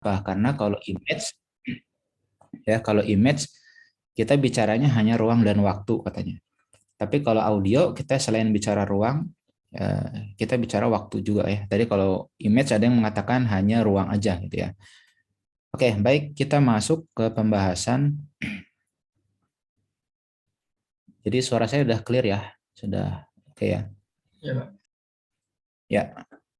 Kenapa? Karena kalau image kita bicaranya hanya ruang dan waktu katanya. Tapi kalau audio kita selain bicara ruang, kita bicara waktu juga ya. Tadi kalau image ada yang mengatakan hanya ruang aja gitu ya. Oke, baik, kita masuk ke pembahasan. Jadi suara saya sudah clear ya, sudah oke ya. Ya, Pak. Ya,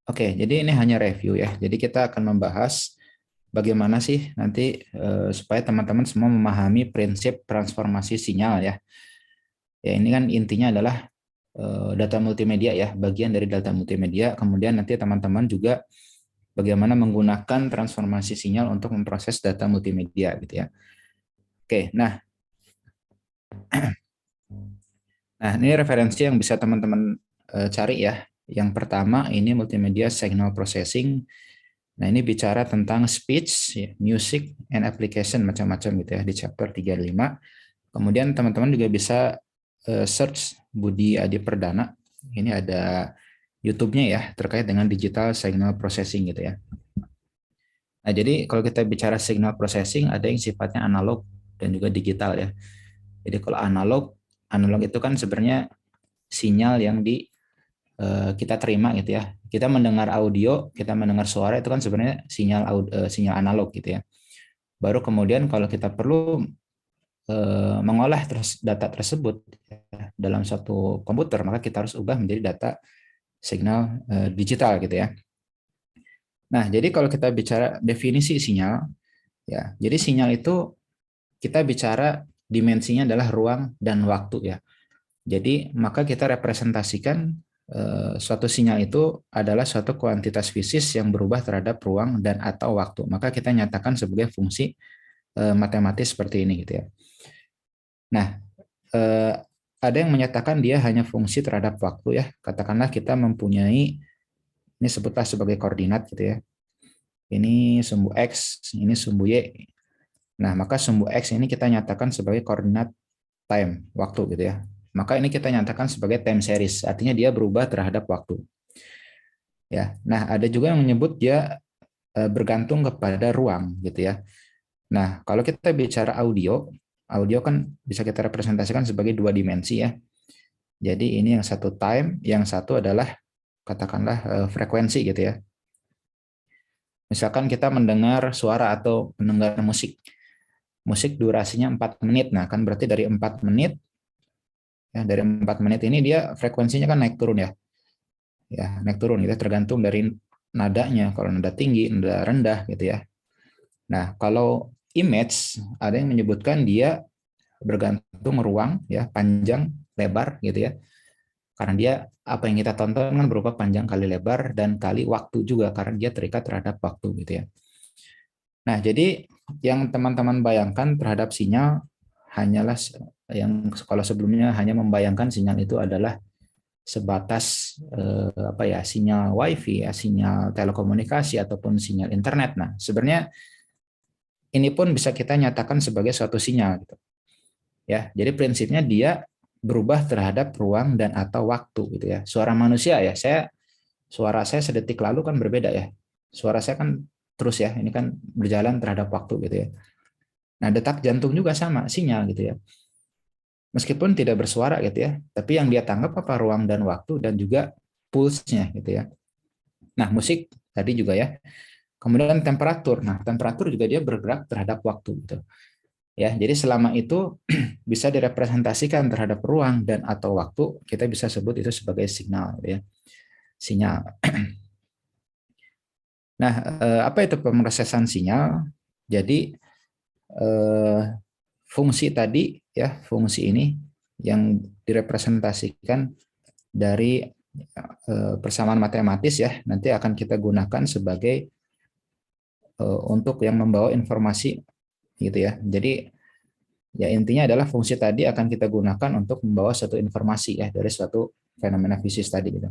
oke. Jadi ini hanya review ya. Jadi kita akan membahas bagaimana sih nanti supaya teman-teman semua memahami prinsip transformasi sinyal ya. Ya, ini kan intinya adalah data multimedia ya, bagian dari data multimedia. Kemudian nanti teman-teman juga bagaimana menggunakan transformasi sinyal untuk memproses data multimedia gitu ya. Oke, nah ini referensi yang bisa teman-teman cari ya. Yang pertama ini multimedia signal processing. Nah ini bicara tentang speech, music, and application macam-macam gitu ya di chapter 35. Kemudian teman-teman juga bisa search Budi Adi Perdana. Ini ada YouTube-nya ya terkait dengan digital signal processing gitu ya. Nah, jadi kalau kita bicara signal processing ada yang sifatnya analog dan juga digital ya. Jadi kalau analog itu kan sebenarnya sinyal yang kita terima gitu ya. Kita mendengar audio, kita mendengar suara itu kan sebenarnya sinyal analog gitu ya. Baru kemudian kalau kita perlu mengolah data tersebut ya, dalam satu komputer, maka kita harus ubah menjadi data signal digital gitu ya. Nah, jadi kalau kita bicara definisi sinyal, ya, jadi sinyal itu kita bicara dimensinya adalah ruang dan waktu ya. Jadi maka kita representasikan suatu sinyal itu adalah suatu kuantitas fisik yang berubah terhadap ruang dan atau waktu. Maka kita nyatakan sebagai fungsi matematis seperti ini gitu ya. Nah, ada yang menyatakan dia hanya fungsi terhadap waktu ya. Katakanlah kita mempunyai ini sebutlah sebagai koordinat gitu ya. Ini sumbu X, ini sumbu Y. Nah, maka sumbu X ini kita nyatakan sebagai koordinat time, waktu gitu ya. Maka ini kita nyatakan sebagai time series, artinya dia berubah terhadap waktu. Ya. Nah, ada juga yang menyebut dia bergantung kepada ruang gitu ya. Nah, kalau kita bicara audio, audio kan bisa kita representasikan sebagai dua dimensi ya. Jadi ini yang satu time, yang satu adalah katakanlah frekuensi gitu ya. Misalkan kita mendengar suara atau mendengar musik. Musik durasinya 4 menit. Nah, kan berarti dari 4 menit ya, dari 4 menit ini dia frekuensinya kan naik turun ya. Ya, naik turun gitu tergantung dari nadanya. Kalau nada tinggi, nada rendah gitu ya. Nah, kalau image ada yang menyebutkan dia bergantung ruang ya, panjang, lebar gitu ya. Karena dia apa yang kita tonton kan berupa panjang kali lebar dan kali waktu juga karena dia terikat terhadap waktu gitu ya. Nah, jadi yang teman-teman bayangkan terhadap sinyal hanyalah yang kalau sebelumnya hanya membayangkan sinyal itu adalah sebatas apa ya, sinyal wifi ya, sinyal telekomunikasi ataupun sinyal internet. Nah, sebenarnya ini pun bisa kita nyatakan sebagai suatu sinyal gitu. Ya, jadi prinsipnya dia berubah terhadap ruang dan atau waktu gitu ya. Suara manusia ya, suara saya sedetik lalu kan berbeda ya. Suara saya kan terus ya, ini kan berjalan terhadap waktu gitu ya. Nah, detak jantung juga sama, sinyal gitu ya. Meskipun tidak bersuara gitu ya, tapi yang dia tangkap apa ruang dan waktu dan juga pulse-nya gitu ya. Nah, musik tadi juga ya. Kemudian temperatur. Nah, temperatur juga dia bergerak terhadap waktu gitu. Ya, jadi selama itu bisa direpresentasikan terhadap ruang dan atau waktu, kita bisa sebut itu sebagai signal gitu ya. Sinyal. Nah, apa itu pemrosesan sinyal? Jadi fungsi tadi ya, fungsi ini yang direpresentasikan dari persamaan matematis ya, nanti akan kita gunakan sebagai untuk yang membawa informasi gitu ya. Jadi ya intinya adalah fungsi tadi akan kita gunakan untuk membawa suatu informasi ya dari suatu fenomena fisik tadi gitu.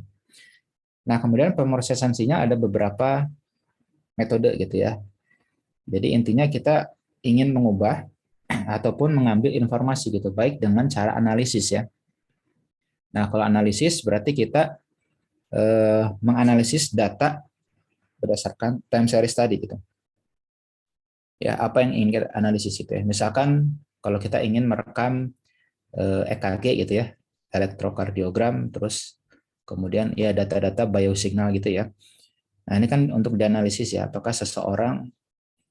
Nah, kemudian pemrosesan sinyal ada beberapa metode gitu ya. Jadi intinya kita ingin mengubah ataupun mengambil informasi gitu, baik dengan cara analisis ya. Nah, kalau analisis berarti kita menganalisis data berdasarkan time series tadi gitu. Ya, apa yang ingin kita analisis itu ya. Misalkan kalau kita ingin merekam EKG gitu ya, elektrokardiogram, terus kemudian ya data-data biosignal gitu ya. Nah, ini kan untuk dianalisis ya, apakah seseorang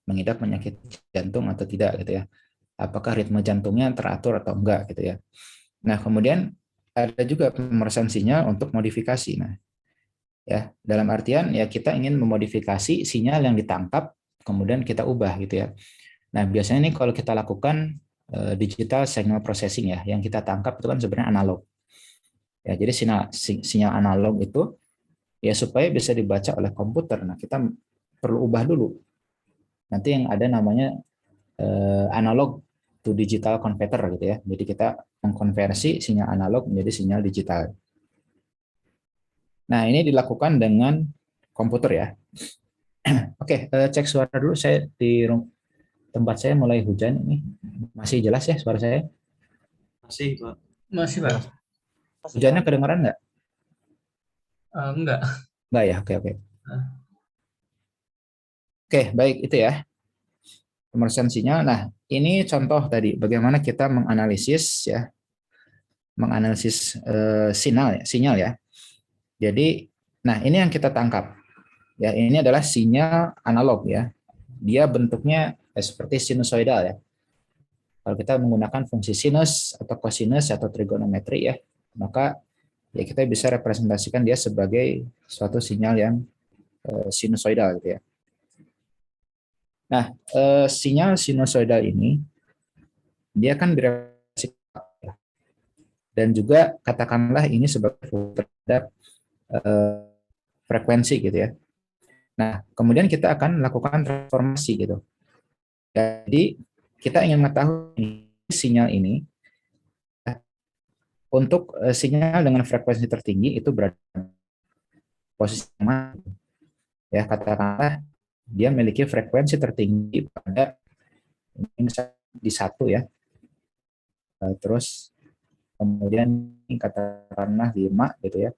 mengidap penyakit jantung atau tidak gitu ya. Apakah ritme jantungnya teratur atau enggak gitu ya. Nah, kemudian ada juga pemeriksaan sinyal untuk modifikasi. Nah, ya, dalam artian ya kita ingin memodifikasi sinyal yang ditangkap kemudian kita ubah gitu ya. Nah, biasanya ini kalau kita lakukan digital signal processing ya, yang kita tangkap itu kan sebenarnya analog. Ya, jadi sinyal analog itu ya supaya bisa dibaca oleh komputer. Nah, kita perlu ubah dulu. Nanti yang ada namanya analog to digital converter gitu ya. Jadi kita mengkonversi sinyal analog menjadi sinyal digital. Nah, ini dilakukan dengan komputer ya. Oke, cek suara dulu. Saya di tempat saya mulai hujan ini. Masih jelas ya suara saya? Masih, Pak. Masih, Pak. Hujannya kedengaran nggak? Enggak. Nggak ya, oke oke. Oke, baik itu ya. Pemeriksaan sinyal. Nah, ini contoh tadi bagaimana kita menganalisis ya, menganalisis sinyal ya. Jadi, nah ini yang kita tangkap. Ya, ini adalah sinyal analog ya. Dia bentuknya seperti sinusoidal ya. Kalau kita menggunakan fungsi sinus atau kosinus atau trigonometri ya, maka ya kita bisa representasikan dia sebagai suatu sinyal yang sinusoidal gitu ya. Nah, sinyal sinusoidal ini dia kan bereaksi dan juga katakanlah ini sebagai terhadap eh, frekuensi gitu ya. Nah, kemudian kita akan melakukan transformasi gitu. Jadi kita ingin mengetahui sinyal ini untuk sinyal dengan frekuensi tertinggi itu berada posisi mana ya, katakanlah dia memiliki frekuensi tertinggi pada di satu ya. Terus kemudian katakanlah 5 gitu ya.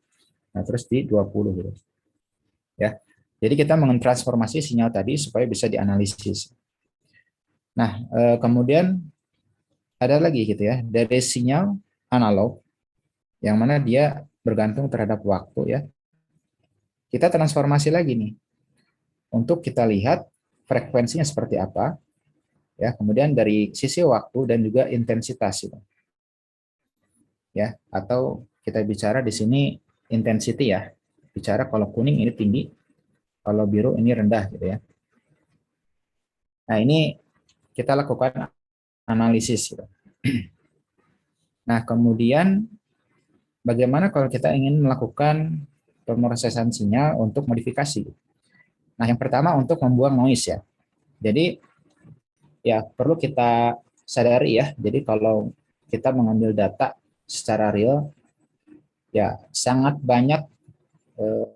Nah, terus di 20 gitu. Ya. Jadi kita mentransformasi sinyal tadi supaya bisa dianalisis. Nah, kemudian ada lagi gitu ya, dari sinyal analog yang mana dia bergantung terhadap waktu ya. Kita transformasi lagi nih untuk kita lihat frekuensinya seperti apa ya, kemudian dari sisi waktu dan juga intensitas gitu. Ya, atau kita bicara di sini intensity ya. Bicara kalau kuning ini tinggi, kalau biru ini rendah gitu ya. Nah, ini kita lakukan analisis gitu. Nah, kemudian bagaimana kalau kita ingin melakukan pemrosesan sinyal untuk modifikasi? Nah, yang pertama untuk membuang noise ya. Jadi ya perlu kita sadari ya. Jadi kalau kita mengambil data secara real, ya sangat banyak eh,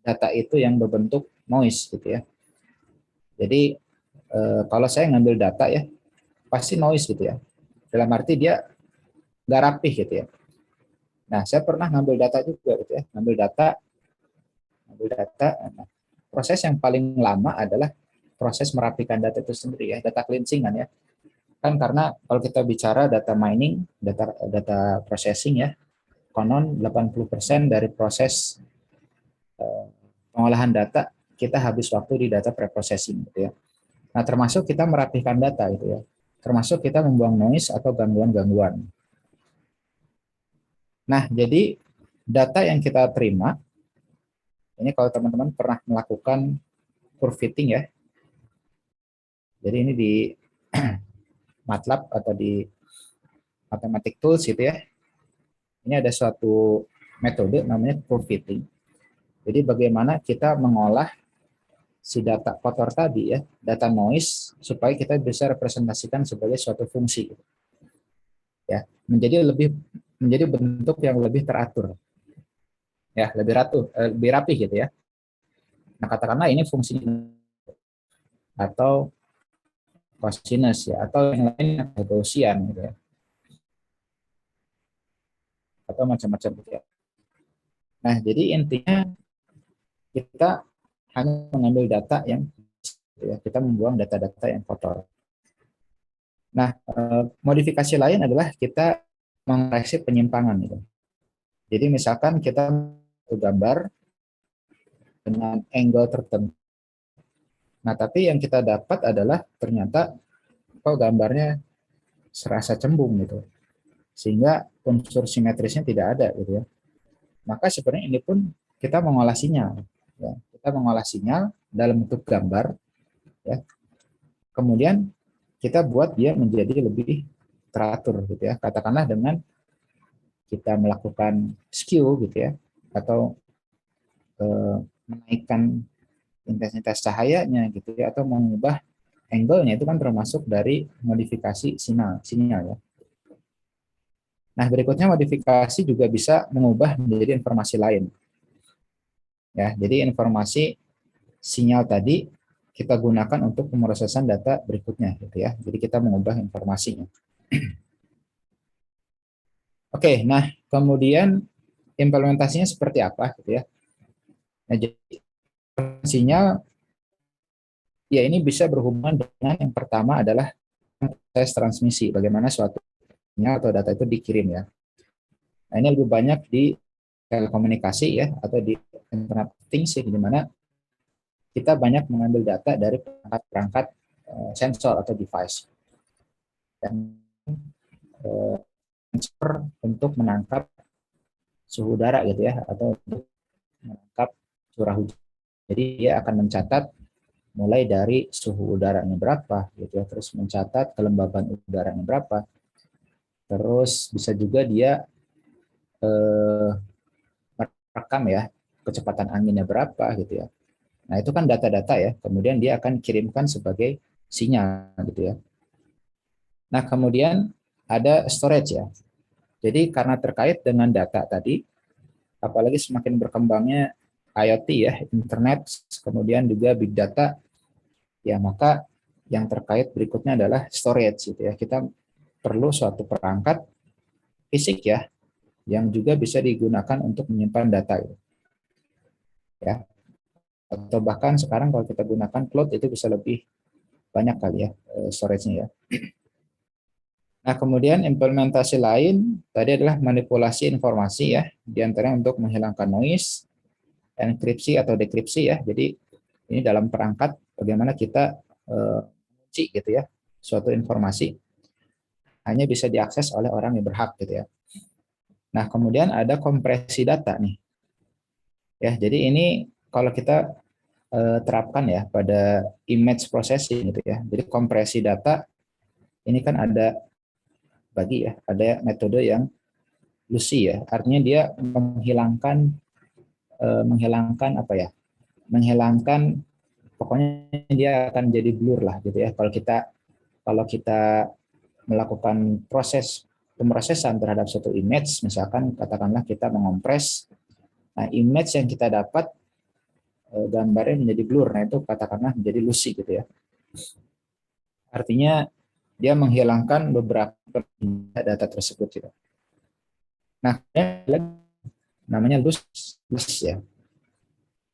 data itu yang berbentuk noise gitu ya. Jadi kalau saya ngambil data ya pasti noise gitu ya. Dalam arti dia nggak rapih gitu ya. Nah, saya pernah ngambil data juga gitu ya. Ngambil data. Nah, proses yang paling lama adalah proses merapikan data itu sendiri ya, data cleansing kan ya. Kan karena kalau kita bicara data mining, data processing ya, konon 80% dari proses pengolahan data kita habis waktu di data preprocessing gitu ya. Nah, termasuk kita merapikan data gitu ya. Termasuk kita membuang noise atau gangguan-gangguan. Nah, jadi data yang kita terima ini kalau teman-teman pernah melakukan curve fitting ya. Jadi ini di MATLAB atau di Mathematic Tools gitu ya. Ini ada suatu metode namanya curve fitting. Jadi bagaimana kita mengolah si data kotor tadi ya, data noise supaya kita bisa representasikan sebagai suatu fungsi ya, menjadi bentuk yang lebih teratur ya, lebih rapi gitu ya. Nah, katakanlah ini fungsi atau cosinus ya, atau yang lainnya Gaussian gitu ya, atau macam-macam gitu ya. Nah, jadi intinya kita hanya mengambil data yang ya. Kita membuang data-data yang kotor. Nah, modifikasi lain adalah kita mengoreksi penyimpangan gitu. Jadi misalkan kita gambar dengan angle tertentu. Nah, tapi yang kita dapat adalah ternyata kok gambarnya serasa cembung gitu. Sehingga unsur simetrisnya tidak ada gitu ya. Maka sebenarnya ini pun kita mengolah sinyal. Ya. Kita mengolah sinyal dalam bentuk gambar. Ya. Kemudian kita buat dia menjadi lebih teratur gitu ya. Katakanlah dengan kita melakukan skew gitu ya, atau menaikkan intensitas cahayanya gitu ya, atau mengubah angle-nya, itu kan termasuk dari modifikasi sinyal ya. Nah, berikutnya modifikasi juga bisa mengubah menjadi informasi lain. Ya, jadi informasi sinyal tadi kita gunakan untuk pemrosesan data berikutnya gitu ya. Jadi kita mengubah informasinya. Oke, nah kemudian implementasinya seperti apa gitu ya. Nah, jadi sinyal ya ini bisa berhubungan dengan yang pertama adalah proses transmisi, bagaimana suatu sinyal atau data itu dikirim ya. Nah, ini lebih banyak di telekomunikasi ya, atau di Internet of Things di mana kita banyak mengambil data dari perangkat-perangkat sensor atau device. Dan sensor untuk menangkap suhu udara gitu ya, atau untuk menangkap curah hujan. Jadi dia akan mencatat mulai dari suhu udaranya berapa gitu ya, terus mencatat kelembaban udaranya berapa, terus bisa juga dia merekam ya kecepatan anginnya berapa gitu ya. Nah itu kan data-data ya, kemudian dia akan kirimkan sebagai sinyal gitu ya. Nah kemudian ada storage ya. Jadi karena terkait dengan data tadi, apalagi semakin berkembangnya IoT ya, internet, kemudian juga big data, ya maka yang terkait berikutnya adalah storage gitu ya. Kita perlu suatu perangkat fisik ya yang juga bisa digunakan untuk menyimpan data gitu. Ya. Atau bahkan sekarang kalau kita gunakan cloud itu bisa lebih banyak kali ya storage-nya ya. Nah, kemudian implementasi lain tadi adalah manipulasi informasi ya, diantaranya untuk menghilangkan noise, enkripsi atau dekripsi ya. Jadi ini dalam perangkat bagaimana kita mengunci gitu ya suatu informasi hanya bisa diakses oleh orang yang berhak gitu ya. Nah, kemudian ada kompresi data nih. Ya, jadi ini kalau kita terapkan ya pada image processing gitu ya. Jadi kompresi data ini kan ada ada metode yang Lucy ya. Artinya dia menghilangkan apa ya? Menghilangkan, pokoknya dia akan jadi blur lah gitu ya. Kalau kita melakukan proses pemrosesan terhadap suatu image, misalkan katakanlah kita mengompres, nah image yang kita dapat gambarnya menjadi blur, nah itu katakanlah menjadi Lucy gitu ya. Artinya dia menghilangkan beberapa data tersebut gitu. Nah, namanya loss ya.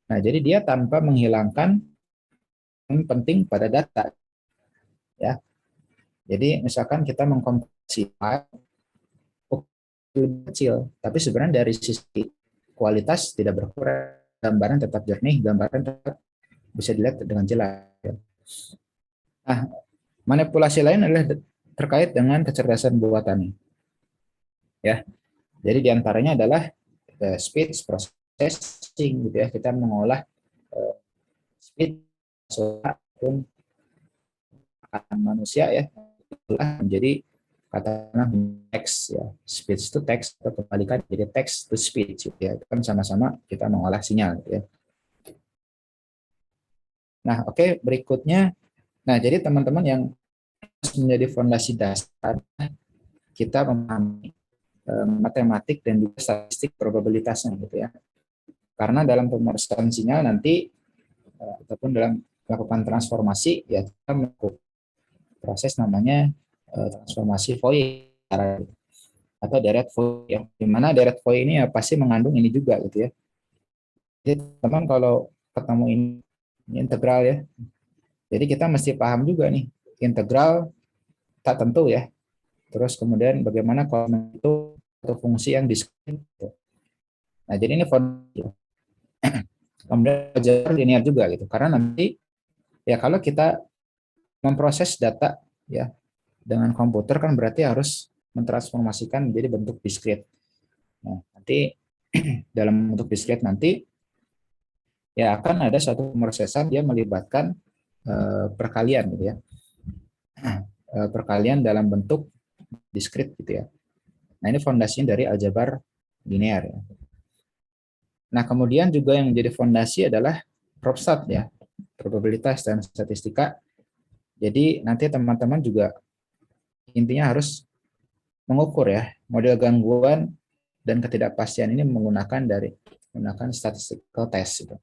Nah, jadi dia tanpa menghilangkan yang penting pada data ya. Jadi misalkan kita mengkompresi file lebih kecil, tapi sebenarnya dari sisi kualitas tidak berkurang, gambaran tetap jernih, gambaran tetap bisa dilihat dengan jelas. Nah, manipulasi lain adalah terkait dengan kecerdasan buatan. Ya, jadi diantaranya adalah speech processing, gitu ya. Kita mengolah speech ataupun manusia ya, menjadi katakanlah teks ya, speech to text atau kebalikan jadi text to speech gitu ya. Itu kan sama-sama kita mengolah sinyal gitu ya. Nah, oke, berikutnya, nah jadi teman-teman yang menjadi fondasi dasar kita memahami matematik dan juga statistik probabilitasnya gitu ya. Karena dalam pemrosesan sinyal nanti ataupun dalam melakukan transformasi ya kita melakukan proses namanya transformasi Fourier atau direct Fourier yang dimana direct Fourier ini ya pasti mengandung ini juga gitu ya. Jadi teman kalau ketemu ini integral ya, Jadi kita mesti paham juga nih integral tak tentu ya. Terus kemudian bagaimana kalau itu atau fungsi yang diskrit. Nah, jadi ini fondasi. Kemudian belajar linear juga gitu. Karena nanti ya kalau kita memproses data ya dengan komputer kan berarti harus mentransformasikan menjadi bentuk diskrit. Nah, nanti dalam bentuk diskrit nanti ya akan ada satu pemrosesan dia melibatkan perkalian gitu ya. Perkalian dalam bentuk diskrit gitu ya. Nah, ini fondasinya dari aljabar linear ya. Nah, kemudian juga yang menjadi fondasi adalah ProbStat ya, probabilitas dan statistika. Jadi nanti teman-teman juga intinya harus mengukur ya model gangguan dan ketidakpastian ini menggunakan statistical test gitu.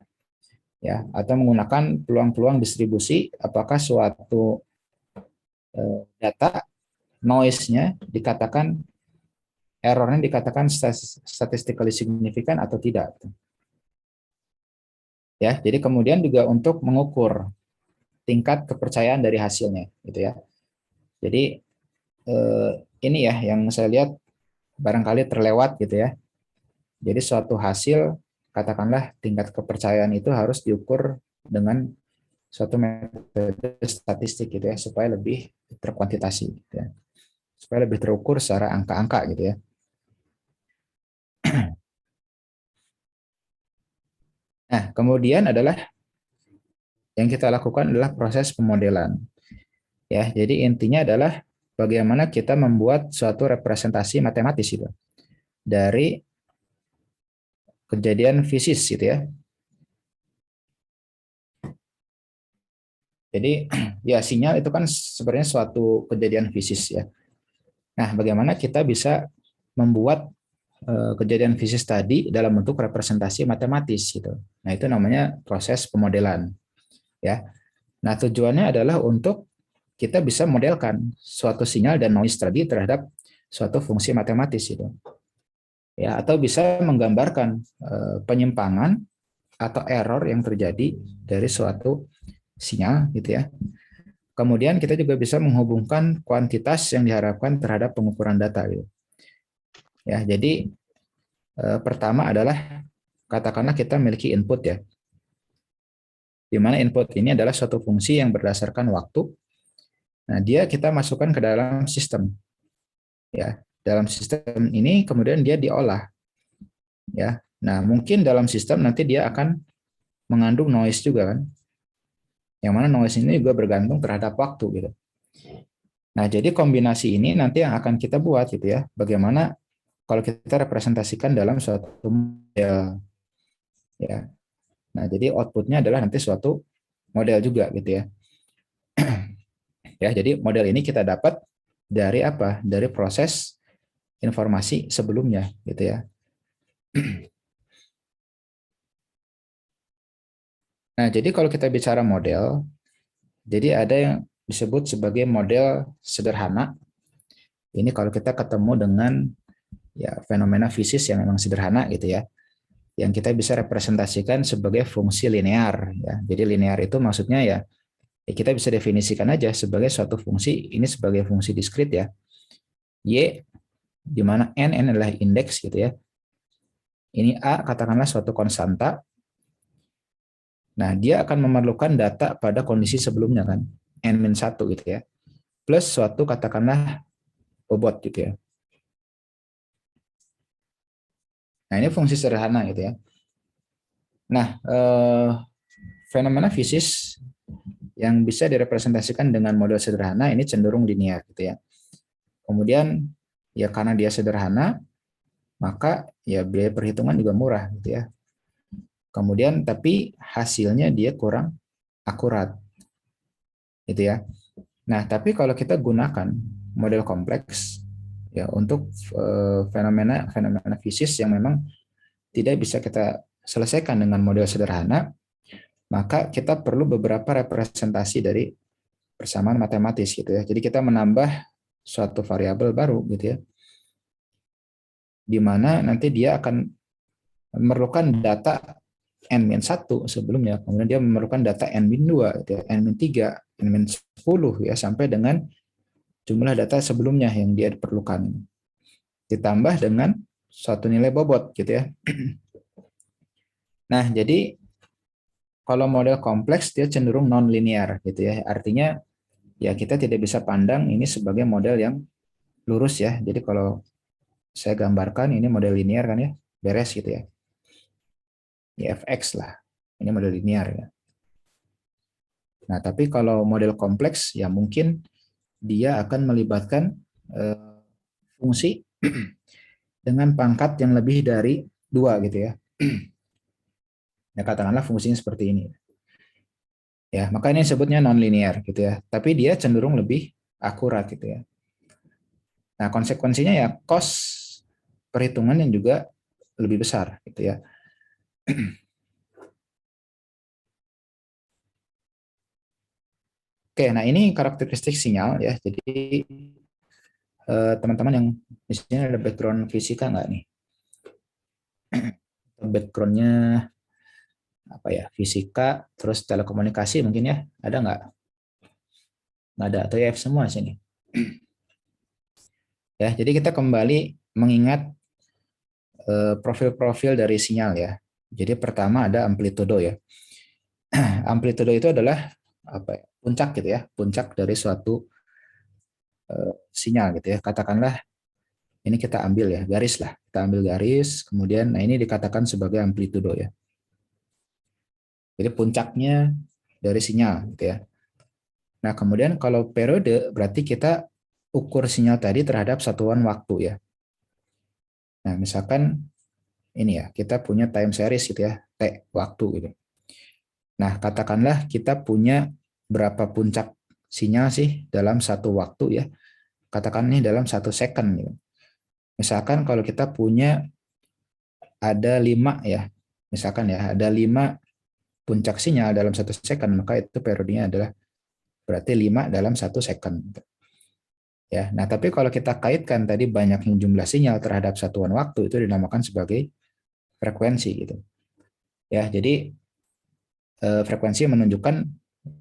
Ya, atau menggunakan peluang-peluang distribusi apakah suatu data noise-nya dikatakan errornya dikatakan statistically significant atau tidak. Ya, jadi kemudian juga untuk mengukur tingkat kepercayaan dari hasilnya, gitu ya. Jadi ini ya yang saya lihat barangkali terlewat gitu ya. Jadi suatu hasil katakanlah tingkat kepercayaan itu harus diukur dengan suatu metode statistik gitu ya supaya lebih terkuantitasi gitu ya. Supaya lebih terukur secara angka-angka gitu ya. Nah, kemudian adalah yang kita lakukan adalah proses pemodelan. Ya, jadi intinya adalah bagaimana kita membuat suatu representasi matematis itu dari kejadian fisis gitu ya. Jadi ya sinyal itu kan sebenarnya suatu kejadian fisis ya. Nah, bagaimana kita bisa membuat kejadian fisis tadi dalam bentuk representasi matematis gitu. Nah, itu namanya proses pemodelan ya. Nah, tujuannya adalah untuk kita bisa modelkan suatu sinyal dan noise tadi terhadap suatu fungsi matematis itu. Ya, atau bisa menggambarkan penyimpangan atau error yang terjadi dari suatu sinyal gitu ya. Kemudian kita juga bisa menghubungkan kuantitas yang diharapkan terhadap pengukuran data gitu. Ya, jadi pertama adalah katakanlah kita memiliki input ya. Di mana input ini adalah suatu fungsi yang berdasarkan waktu. Nah, dia kita masukkan ke dalam sistem. Ya, dalam sistem ini kemudian dia diolah ya. Nah, mungkin dalam sistem nanti dia akan mengandung noise juga kan. Yang mana noise ini juga bergantung terhadap waktu gitu. Nah, jadi kombinasi ini nanti yang akan kita buat gitu ya. Bagaimana kalau kita representasikan dalam suatu model ya. Nah, jadi outputnya adalah nanti suatu model juga gitu ya. Ya, jadi model ini kita dapat dari apa? Dari proses informasi sebelumnya gitu ya. Nah, jadi kalau kita bicara model, jadi ada yang disebut sebagai model sederhana. Ini kalau kita ketemu dengan ya fenomena fisis yang memang sederhana gitu ya, yang kita bisa representasikan sebagai fungsi linear ya. Jadi linear itu maksudnya ya kita bisa definisikan aja sebagai suatu fungsi, ini sebagai fungsi diskrit ya. Y di mana n adalah indeks gitu ya. Ini A katakanlah suatu konstanta. Nah, dia akan memerlukan data pada kondisi sebelumnya kan, n-1 gitu ya. Plus suatu katakanlah bobot gitu ya. Nah, ini fungsi sederhana gitu ya. Nah, fenomena fisis yang bisa direpresentasikan dengan model sederhana ini cenderung linear gitu ya. Kemudian ya karena dia sederhana, maka ya biaya perhitungan juga murah gitu ya. Kemudian tapi hasilnya dia kurang akurat gitu ya. Nah, tapi kalau kita gunakan model kompleks ya untuk fenomena fisis yang memang tidak bisa kita selesaikan dengan model sederhana, maka kita perlu beberapa representasi dari persamaan matematis gitu ya. Jadi kita menambah suatu variabel baru gitu ya, di mana nanti dia akan memerlukan data N-1 sebelumnya, kemudian dia memerlukan data N-2, N-3, N-10 ya, sampai dengan jumlah data sebelumnya yang dia perlukan. Ditambah dengan suatu nilai bobot gitu ya. Nah, jadi kalau model kompleks dia cenderung non-linear gitu ya. Artinya ya kita tidak bisa pandang ini sebagai model yang lurus ya. Jadi kalau saya gambarkan ini model linear kan ya, beres gitu ya. Ini fx lah. Ini model linear ya. Nah, tapi kalau model kompleks ya mungkin dia akan melibatkan fungsi dengan pangkat yang lebih dari 2 gitu ya. Ya katakanlah fungsinya seperti ini. Ya, maka ini disebutnya non-linear gitu ya. Tapi dia cenderung lebih akurat gitu ya. Nah, konsekuensinya ya cost perhitungan yang juga lebih besar gitu ya. Oke, nah ini karakteristik sinyal ya. Jadi teman-teman yang di sini ada background fisika nggak nih? Backgroundnya apa ya? Fisika, terus telekomunikasi mungkin ya? Ada nggak? Nggak ada atau ya semua sini. Ya, jadi kita kembali mengingat profil-profil dari sinyal ya. Jadi pertama ada amplitudo ya. Amplitudo itu adalah apa ya? Puncak gitu ya, puncak dari suatu sinyal gitu ya. Katakanlah ini kita ambil ya, garis lah. Kita ambil garis, kemudian nah ini dikatakan sebagai amplitudo ya. Jadi puncaknya dari sinyal gitu ya. Nah, kemudian kalau periode berarti kita ukur sinyal tadi terhadap satuan waktu ya. Nah, misalkan ini ya, kita punya time series gitu ya, T waktu gitu. Nah, katakanlah kita punya berapa puncak sinyal sih dalam satu waktu ya. Katakan ini dalam 1 second gitu. Misalkan kalau kita punya ada 5 ya, misalkan ya, ada 5 puncak sinyal dalam 1 second, maka itu periodenya adalah berarti 5 dalam 1 second. Ya, nah tapi kalau kita kaitkan tadi banyaknya jumlah sinyal terhadap satuan waktu itu dinamakan sebagai frekuensi gitu. Ya, jadi frekuensi menunjukkan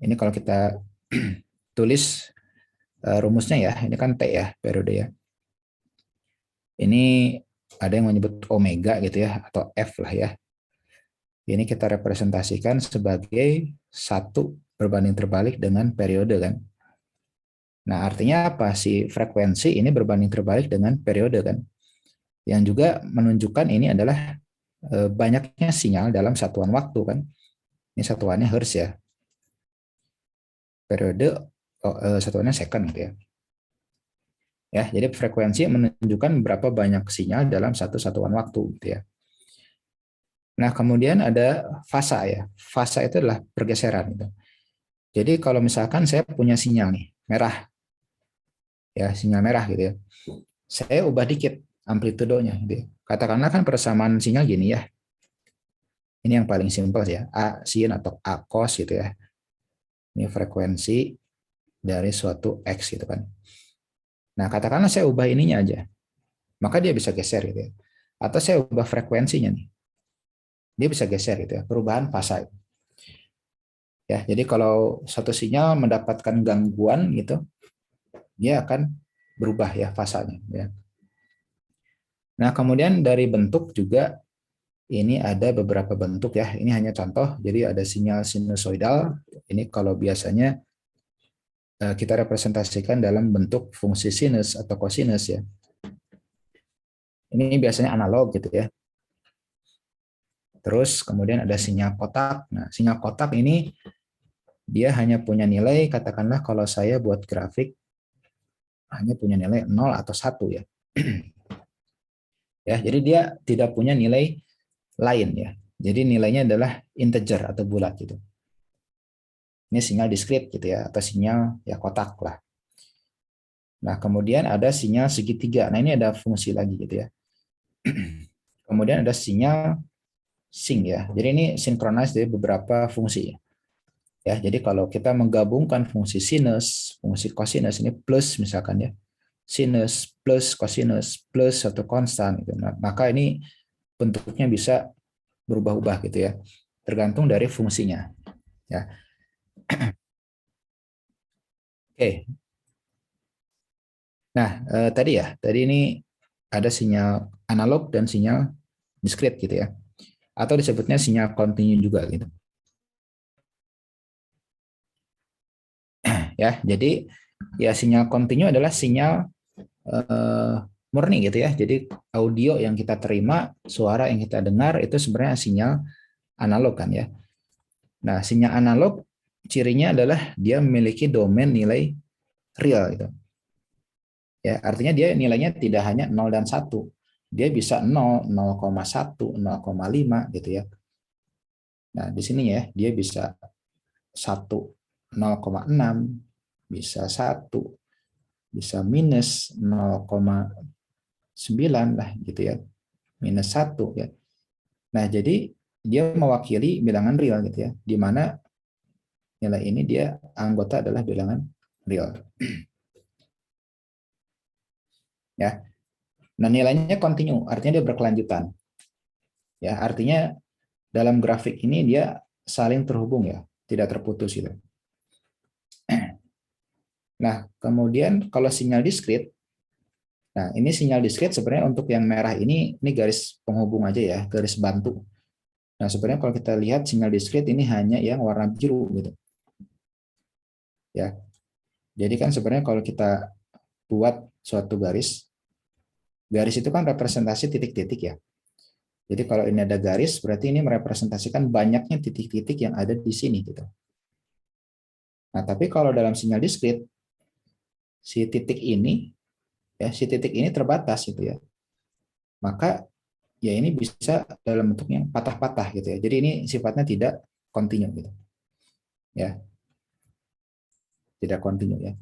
ini kalau kita tulis rumusnya ya, ini kan T ya periode ya. Ini ada yang menyebut omega gitu ya atau F lah ya. Ini kita representasikan sebagai 1 berbanding terbalik dengan periode kan. Nah, artinya apa? Si frekuensi ini berbanding terbalik dengan periode kan. Yang juga menunjukkan ini adalah banyaknya sinyal dalam satuan waktu kan. Ini satuannya hertz ya. Periode satuannya second gitu ya. Ya, jadi frekuensi menunjukkan berapa banyak sinyal dalam satu satuan waktu gitu ya. Nah, kemudian ada fasa ya. Fasa itu adalah pergeseran gitu. Jadi kalau misalkan saya punya sinyal nih, merah. Ya, sinyal merah gitu ya. Saya ubah dikit amplitudonya gitu ya. Katakanlah kan persamaan sinyal gini ya. Ini yang paling simpel ya, A sin atau A cos gitu ya. Ini frekuensi dari suatu X gitu kan. Nah, katakanlah saya ubah ininya aja. Maka dia bisa geser gitu ya. Atau saya ubah frekuensinya nih. Dia bisa geser gitu ya, perubahan fasa. Ya, jadi kalau satu sinyal mendapatkan gangguan gitu, dia akan berubah ya fasanya ya. Nah, kemudian dari bentuk juga ini ada beberapa bentuk ya. Ini hanya contoh. Jadi ada sinyal sinusoidal. Ini kalau biasanya kita representasikan dalam bentuk fungsi sinus atau kosinus ya. Ini biasanya analog gitu ya. Terus kemudian ada sinyal kotak. Nah, sinyal kotak ini dia hanya punya nilai, katakanlah kalau saya buat grafik hanya punya nilai 0 atau 1 ya. Ya, jadi dia tidak punya nilai lain ya. Jadi nilainya adalah integer atau bulat gitu. Ini sinyal diskrit gitu ya, atau sinyal ya kotak lah. Nah, kemudian ada sinyal segitiga. Nah, ini ada fungsi lagi gitu ya. Kemudian ada sinyal sync ya. Jadi ini sinkronis dari beberapa fungsi. Ya, jadi kalau kita menggabungkan fungsi sinus, fungsi kosinus ini plus misalkan ya. Sinus plus kosinus plus satu konstan gitu. Nah, maka ini bentuknya bisa berubah-ubah gitu ya. tergantung dari fungsinya. Ya. Oke. Nah, tadi ini ada sinyal analog dan sinyal diskrit gitu ya. Atau disebutnya sinyal kontinu juga gitu. Ya, jadi ya sinyal kontinu adalah sinyal murni gitu ya. Jadi audio yang kita terima, suara yang kita dengar itu sebenarnya sinyal analog kan ya. Nah, sinyal analog cirinya adalah dia memiliki domain nilai real gitu. Ya, artinya dia nilainya tidak hanya 0 dan 1. Dia bisa 0, 0,1, 0,5 gitu ya. Nah, di sini ya, dia bisa 1, 0,6, bisa 1, bisa minus 0,9 lah gitu ya. Minus 1 ya. Nah, jadi dia mewakili bilangan real gitu ya. Di mana nilai ini dia anggota adalah bilangan real. Ya. Nah, nilainya kontinu, artinya dia berkelanjutan. Ya, artinya dalam grafik ini dia saling terhubung ya, tidak terputus gitu. Nah, kemudian kalau sinyal diskrit, nah ini sinyal diskrit sebenarnya untuk yang merah ini garis penghubung aja ya, garis bantu. Nah, sebenarnya kalau kita lihat sinyal diskrit ini hanya yang warna biru gitu. Ya. Jadi kan sebenarnya kalau kita buat suatu garis, garis itu kan representasi titik-titik ya. Jadi kalau ini ada garis, berarti ini merepresentasikan banyaknya titik-titik yang ada di sini gitu. Nah, tapi kalau dalam sinyal diskrit, si titik ini terbatas gitu ya. Maka ya ini bisa dalam bentuk yang patah-patah gitu ya. Jadi ini sifatnya tidak kontinu gitu. Ya, tidak kontinu ya.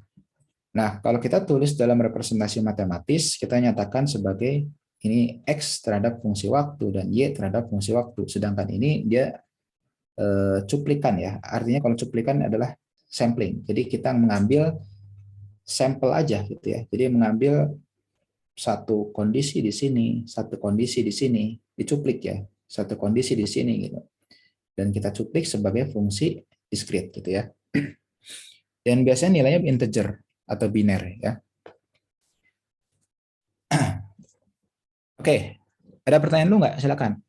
Nah, kalau kita tulis dalam representasi matematis, kita nyatakan sebagai ini X terhadap fungsi waktu dan Y terhadap fungsi waktu. Sedangkan ini dia cuplikan ya. Artinya kalau cuplikan adalah sampling. Jadi kita mengambil sampel aja gitu ya. Jadi mengambil satu kondisi di sini, satu kondisi di sini, dicuplik ya. Satu kondisi di sini gitu. Dan kita cuplik sebagai fungsi diskrit gitu ya. Dan biasanya nilainya integer atau biner ya. Oke, ada pertanyaan lu nggak? Silakan.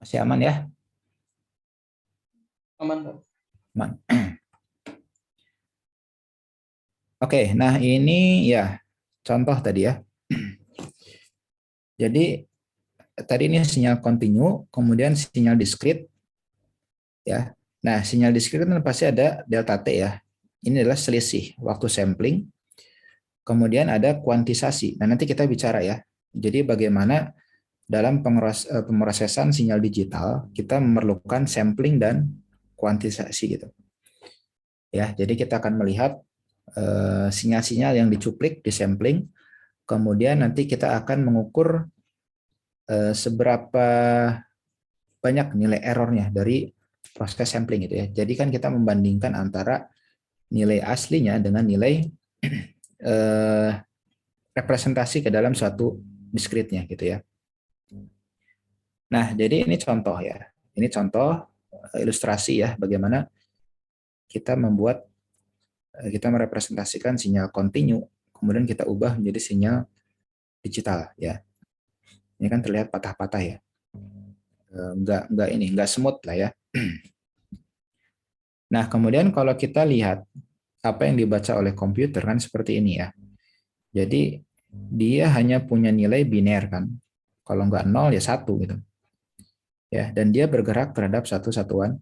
Masih aman ya? Aman, Pak. Aman. Oke, nah ini ya contoh tadi ya. Jadi tadi ini sinyal kontinu, kemudian sinyal diskrit ya. Nah, sinyal diskrit kan pasti ada delta T ya. Ini adalah selisih waktu sampling. Kemudian ada kuantisasi. Nah, nanti kita bicara ya. Jadi bagaimana dalam pemrosesan sinyal digital kita memerlukan sampling dan kuantisasi gitu. Ya, jadi kita akan melihat sinyal-sinyal yang dicuplik, disampling, kemudian nanti kita akan mengukur seberapa banyak nilai errornya dari proses sampling gitu ya. Jadi kan kita membandingkan antara nilai aslinya dengan nilai representasi ke dalam suatu diskritnya gitu ya. Nah, jadi ini contoh ya. Ini contoh ilustrasi ya bagaimana kita kita merepresentasikan sinyal kontinu, kemudian kita ubah menjadi sinyal digital ya. Ini kan terlihat patah-patah ya. Enggak smooth lah ya. Nah, kemudian kalau kita lihat apa yang dibaca oleh komputer kan seperti ini ya. Jadi dia hanya punya nilai biner kan. Kalau nggak 0 ya 1 gitu. Ya, dan dia bergerak terhadap satu satuan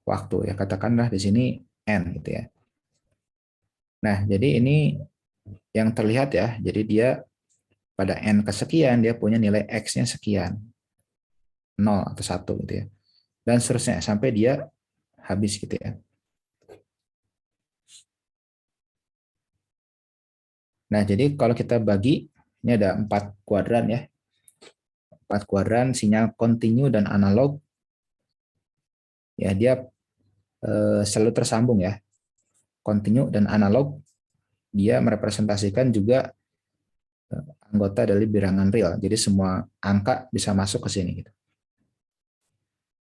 waktu ya. Katakanlah di sini n gitu ya. Nah, jadi ini yang terlihat ya. Jadi dia pada n kesekian dia punya nilai x-nya sekian. 0 atau 1 gitu ya. Dan seterusnya sampai dia habis gitu ya. Nah, jadi kalau kita bagi, ini ada 4 kuadran ya. 4 kuadran sinyal kontinu dan analog. Ya, dia selalu tersambung ya. Kontinu dan analog dia merepresentasikan juga anggota dari bilangan real. Jadi semua angka bisa masuk ke sini gitu.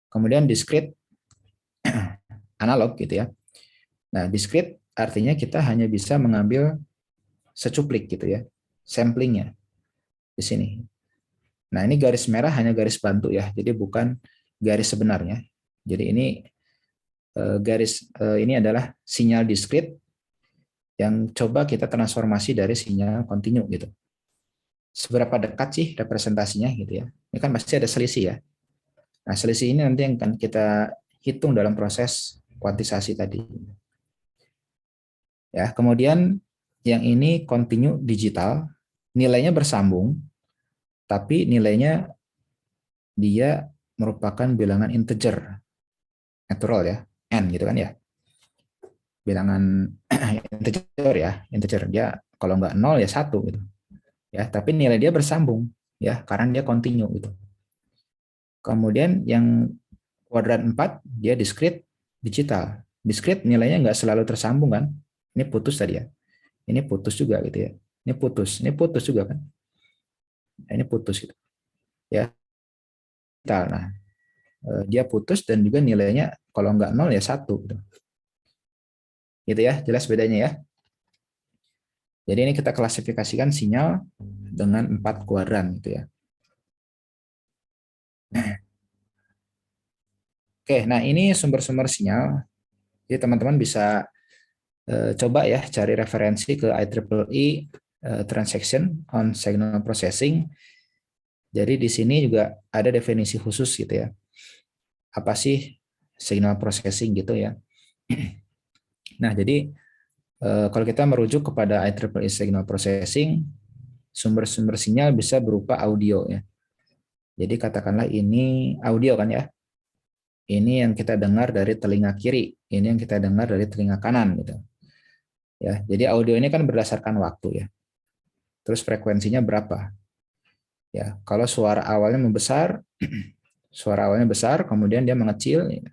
Kemudian discrete analog gitu ya. Nah, discrete artinya kita hanya bisa mengambil secuplik gitu ya, samplingnya di sini. Nah, ini garis merah hanya garis bantu ya, jadi bukan garis sebenarnya. Jadi ini ini adalah sinyal discrete yang coba kita transformasi dari sinyal kontinu gitu. Seberapa dekat sih representasinya gitu ya? Ini kan pasti ada selisih ya. Nah, selisih ini nanti yang akan kita hitung dalam proses kuantisasi tadi. Ya, kemudian yang ini continue digital, nilainya bersambung, tapi nilainya dia merupakan bilangan integer, natural ya, n gitu kan ya. Bilangan integer ya, integer dia kalau nggak 0 ya 1 gitu. Ya, tapi nilai dia bersambung ya karena dia continue gitu. Kemudian yang kuadran 4 dia discrete digital. Discrete nilainya nggak selalu tersambung kan. Ini putus tadi ya. Ini putus juga gitu ya. Ini putus juga kan. Nah, ini putus gitu. Ya. Nah, dia putus dan juga nilainya kalau nggak 0 ya 1 gitu. Gitu ya, jelas bedanya ya. Jadi ini kita klasifikasikan sinyal dengan 4 kuadran gitu ya. Oke, nah ini sumber-sumber sinyal. Jadi teman-teman bisa coba ya cari referensi ke IEEE Transaction on Signal Processing. Jadi di sini juga ada definisi khusus gitu ya. Apa sih signal processing gitu ya. Nah, jadi kalau kita merujuk kepada IEEE Signal Processing, sumber-sumber sinyal bisa berupa audio ya. Jadi katakanlah ini audio kan ya. Ini yang kita dengar dari telinga kiri, ini yang kita dengar dari telinga kanan gitu. Ya, jadi audio ini kan berdasarkan waktu ya. Terus frekuensinya berapa? Ya, kalau suara awalnya membesar, suara awalnya besar, kemudian dia mengecil, ya.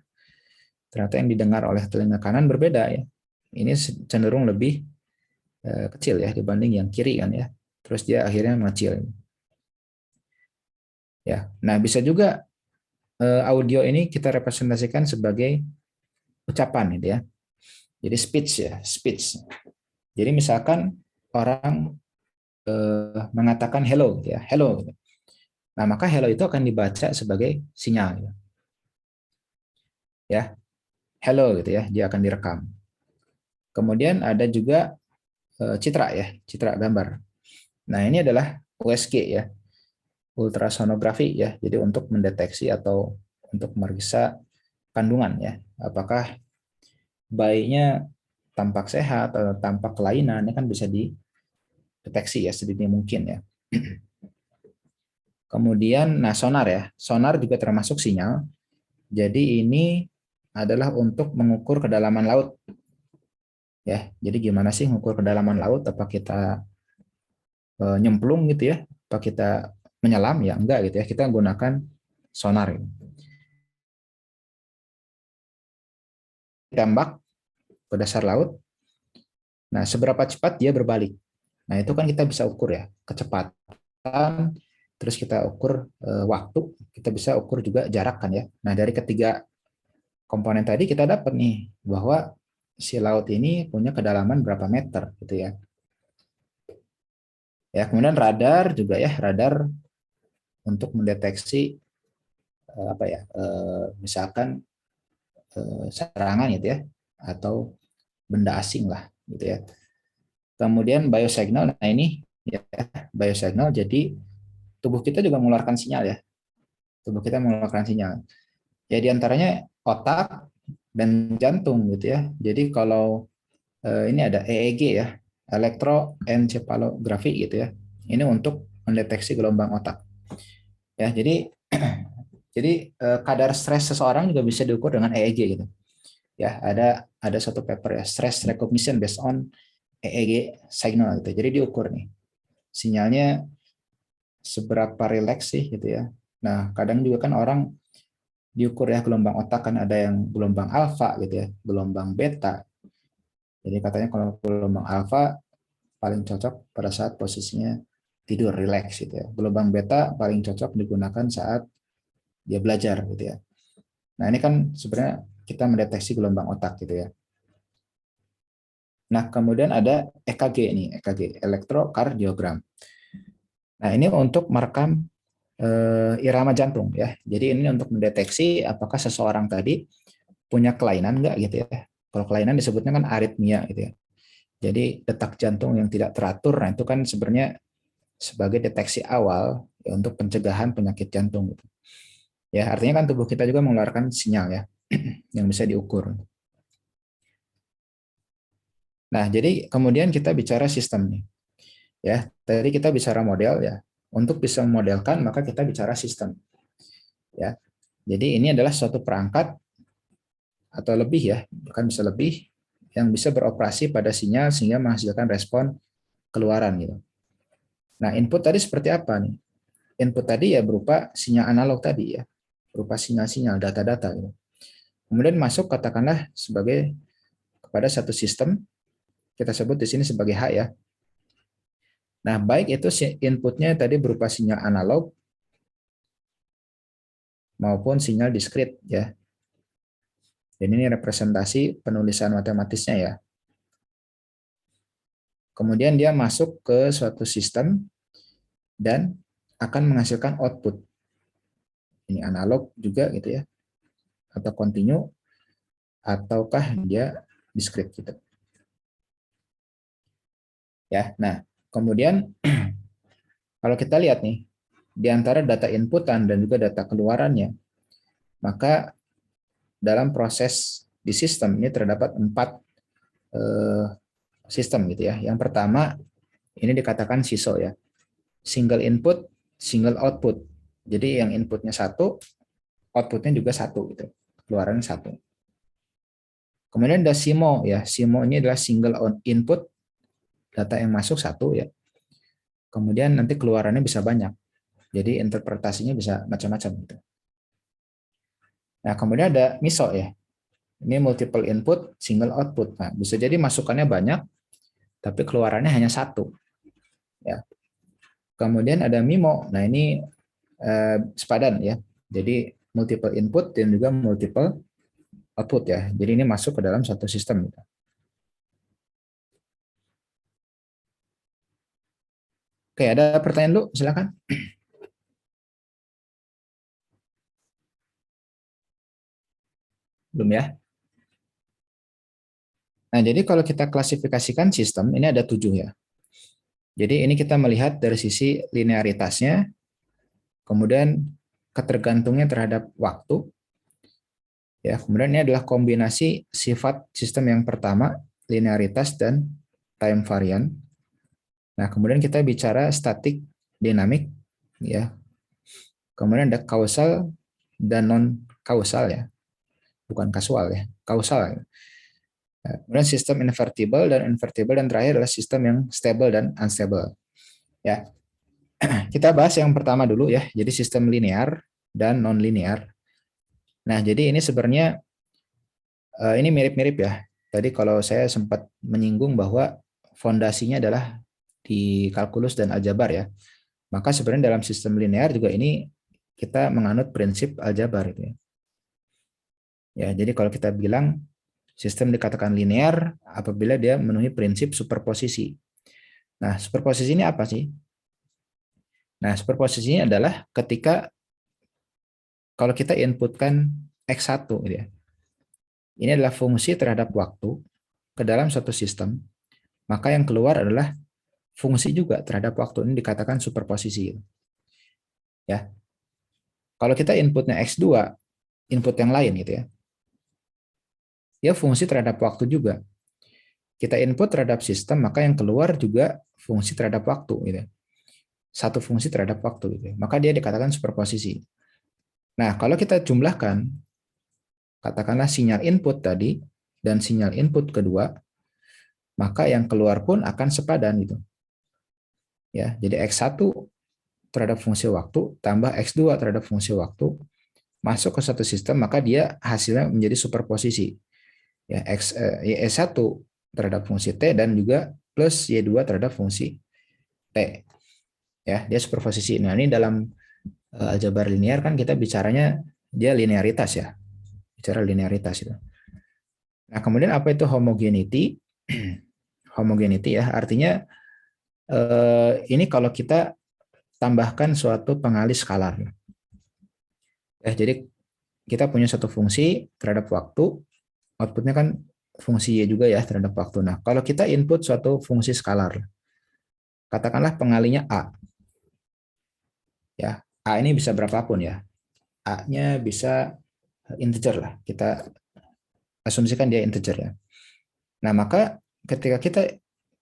Ternyata yang didengar oleh telinga kanan berbeda ya. Ini cenderung lebih kecil ya dibanding yang kiri kan ya. Terus dia akhirnya mengecil. Ya, nah bisa juga audio ini kita representasikan sebagai ucapan gitu ya. Jadi speech ya, speech. Jadi misalkan orang mengatakan hello gitu ya, hello. Gitu. Nah, maka hello itu akan dibaca sebagai sinyal gitu. Ya. Hello gitu ya, dia akan direkam. Kemudian ada juga citra ya, citra gambar. Nah, ini adalah USG ya, ultrasonografi ya. Jadi untuk mendeteksi atau untuk memeriksa kandungan ya, apakah bayinya tampak sehat atau tampak kelainan, ini kan bisa dideteksi ya sedini mungkin ya. Kemudian nah sonar ya. Sonar juga termasuk sinyal. Jadi ini adalah untuk mengukur kedalaman laut. Ya, jadi gimana sih mengukur kedalaman laut? Apa kita nyemplung gitu ya? Apa kita menyelam? Ya enggak gitu ya. Kita gunakan sonar. Gitu. Tembak ke dasar laut. Nah, seberapa cepat dia berbalik? Nah, itu kan kita bisa ukur ya. Kecepatan, terus kita ukur waktu, kita bisa ukur juga jarak kan ya. Nah, dari ketiga komponen tadi kita dapat nih bahwa si laut ini punya kedalaman berapa meter gitu ya. Ya, kemudian radar juga ya, radar untuk mendeteksi apa ya, misalkan serangan gitu ya atau benda asing lah gitu ya. Kemudian biosignal, nah ini ya biosignal jadi tubuh kita juga mengeluarkan sinyal ya. Tubuh kita mengeluarkan sinyal. Ya diantaranya otak dan jantung gitu ya. Jadi kalau ini ada EEG ya, elektroencephalografi gitu ya. Ini untuk mendeteksi gelombang otak. Ya, jadi kadar stres seseorang juga bisa diukur dengan EEG gitu. Ya, ada satu paper ya, stress recognition based on EEG signal gitu. Jadi diukur nih sinyalnya seberapa rileks sih gitu ya. Nah, kadang juga kan orang diukur ya gelombang otak kan ada yang gelombang alfa gitu ya, gelombang beta. Jadi katanya kalau gelombang alfa paling cocok pada saat posisinya tidur, relax gitu ya. Gelombang beta paling cocok digunakan saat dia belajar gitu ya. Nah, ini kan sebenarnya kita mendeteksi gelombang otak gitu ya. Nah, kemudian ada EKG nih, EKG, elektrokardiogram. Nah, ini untuk merekam irama jantung ya. Jadi ini untuk mendeteksi apakah seseorang tadi punya kelainan enggak gitu ya. Kalau kelainan disebutnya kan aritmia gitu ya. Jadi detak jantung yang tidak teratur, nah itu kan sebenarnya sebagai deteksi awal ya, untuk pencegahan penyakit jantung gitu. Ya, artinya kan tubuh kita juga mengeluarkan sinyal ya yang bisa diukur. Nah, jadi kemudian kita bicara sistem nih. Ya, tadi kita bicara model ya. Untuk bisa memodelkan maka kita bicara sistem. Ya. Jadi ini adalah suatu perangkat atau lebih ya, bahkan bisa lebih yang bisa beroperasi pada sinyal sehingga menghasilkan respon keluaran gitu. Nah, input tadi seperti apa nih? Input tadi ya berupa sinyal analog tadi ya, berupa sinyal-sinyal, data-data gitu. Kemudian masuk katakanlah sebagai kepada satu sistem, kita sebut di sini sebagai H ya. Nah, baik itu inputnya tadi berupa sinyal analog maupun sinyal diskrit ya. Dan ini representasi penulisan matematisnya ya. Kemudian dia masuk ke suatu sistem dan akan menghasilkan output. Ini analog juga gitu ya. Atau continue ataukah dia diskrit gitu. Ya. Nah, kemudian kalau kita lihat nih di antara data inputan dan juga data keluarannya, maka dalam proses di sistem ini terdapat 4 sistem gitu ya. Yang pertama ini dikatakan SISO ya. Single input, single output. Jadi yang inputnya satu, outputnya juga satu gitu. Keluaran satu. Kemudian ada SIMO ya. SIMO ini adalah single input, data yang masuk satu ya. Kemudian nanti keluarannya bisa banyak. Jadi interpretasinya bisa macam-macam gitu. Nah, kemudian ada MISO ya. Ini multiple input, single output. Nah, bisa jadi masukannya banyak, tapi keluarannya hanya satu. Ya. Kemudian ada MIMO. Nah, ini sepadan ya. Jadi multiple input dan juga multiple output ya. Jadi ini masuk ke dalam satu sistem. Gitu. Oke, ada pertanyaan dulu, silakan. Belum ya? Nah, jadi kalau kita klasifikasikan sistem, ini ada 7 ya. Jadi ini kita melihat dari sisi linearitasnya, kemudian ketergantungnya terhadap waktu, ya. Kemudian ini adalah kombinasi sifat sistem yang pertama, linearitas dan time varian. Nah, kemudian kita bicara statik, dinamik, ya. Kemudian ada kausal dan non kausal ya, bukan kasual ya, kausal. Kemudian sistem invertible dan terakhir adalah sistem yang stable dan unstable. Ya, kita bahas yang pertama dulu ya. Jadi sistem linear dan non linear. Nah, jadi ini sebenarnya ini mirip-mirip ya. Tadi kalau saya sempat menyinggung bahwa fondasinya adalah di kalkulus dan aljabar ya. Maka sebenarnya dalam sistem linear juga ini kita menganut prinsip aljabar itu ya. Ya, jadi kalau kita bilang sistem dikatakan linear apabila dia memenuhi prinsip superposisi. Nah, superposisi ini apa sih? Nah, superposisi ini adalah ketika kalau kita inputkan X1 gitu ya. Ini adalah fungsi terhadap waktu ke dalam suatu sistem, maka yang keluar adalah fungsi juga terhadap waktu. Ini dikatakan superposisi. Ya. Kalau kita inputnya X2, input yang lain gitu ya. Ya fungsi terhadap waktu juga. Kita input terhadap sistem, maka yang keluar juga fungsi terhadap waktu gitu. Satu fungsi terhadap waktu gitu. Maka dia dikatakan superposisi. Nah, kalau kita jumlahkan katakanlah sinyal input tadi dan sinyal input kedua, maka yang keluar pun akan sepadan gitu. Ya, jadi X1 terhadap fungsi waktu tambah X2 terhadap fungsi waktu masuk ke satu sistem, maka dia hasilnya menjadi superposisi. Ya, Y1 terhadap fungsi T dan juga plus Y2 terhadap fungsi T. Ya, dia superposisi. Nah, ini dalam aljabar linear kan kita bicaranya dia linearitas ya. Bicara linearitas itu. Nah, kemudian apa itu homogeneity? Homogeneity ya, artinya ini kalau kita tambahkan suatu pengalih skalar. Ya, jadi kita punya satu fungsi terhadap waktu, outputnya kan fungsi Y juga ya terhadap waktu. Nah, kalau kita input suatu fungsi skalar, katakanlah pengalinya A. Ya, A ini bisa berapapun ya. A-nya bisa integer lah. Kita asumsikan dia integer ya. Nah, maka ketika kita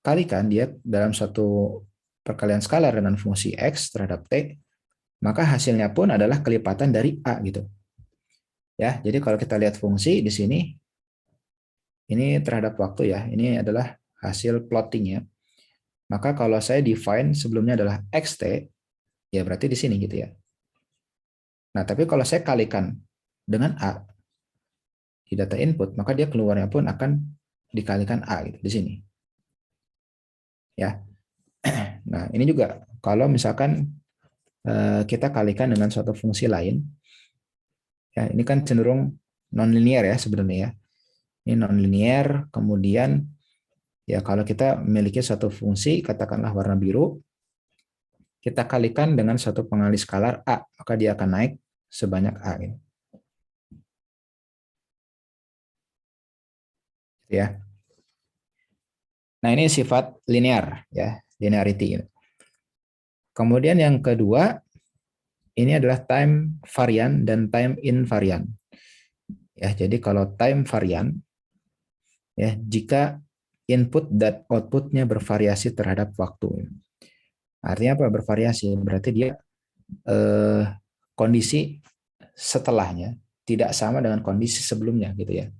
kalikan dia dalam satu perkalian skalar dengan fungsi X terhadap T, maka hasilnya pun adalah kelipatan dari A gitu. Ya, jadi kalau kita lihat fungsi di sini, ini terhadap waktu ya, ini adalah hasil plottingnya. Maka kalau saya define sebelumnya adalah xt, ya berarti di sini gitu ya. Nah, tapi kalau saya kalikan dengan A di data input, maka dia keluarnya pun akan dikalikan A gitu di sini. Ya. Nah, ini juga kalau misalkan kita kalikan dengan suatu fungsi lain, ya ini kan cenderung nonlinear ya sebenarnya ya. Ini nonlinear, kemudian ya kalau kita memiliki satu fungsi, katakanlah warna biru, kita kalikan dengan satu pengalih skalar A, maka dia akan naik sebanyak A. Gitu. Ya. Nah, ini sifat linear ya, linearity. Kemudian yang kedua, ini adalah time varian dan time invariant. Ya, jadi kalau time varian ya, jika input dan outputnya bervariasi terhadap waktu. Artinya apa bervariasi? Berarti dia kondisi setelahnya tidak sama dengan kondisi sebelumnya gitu ya.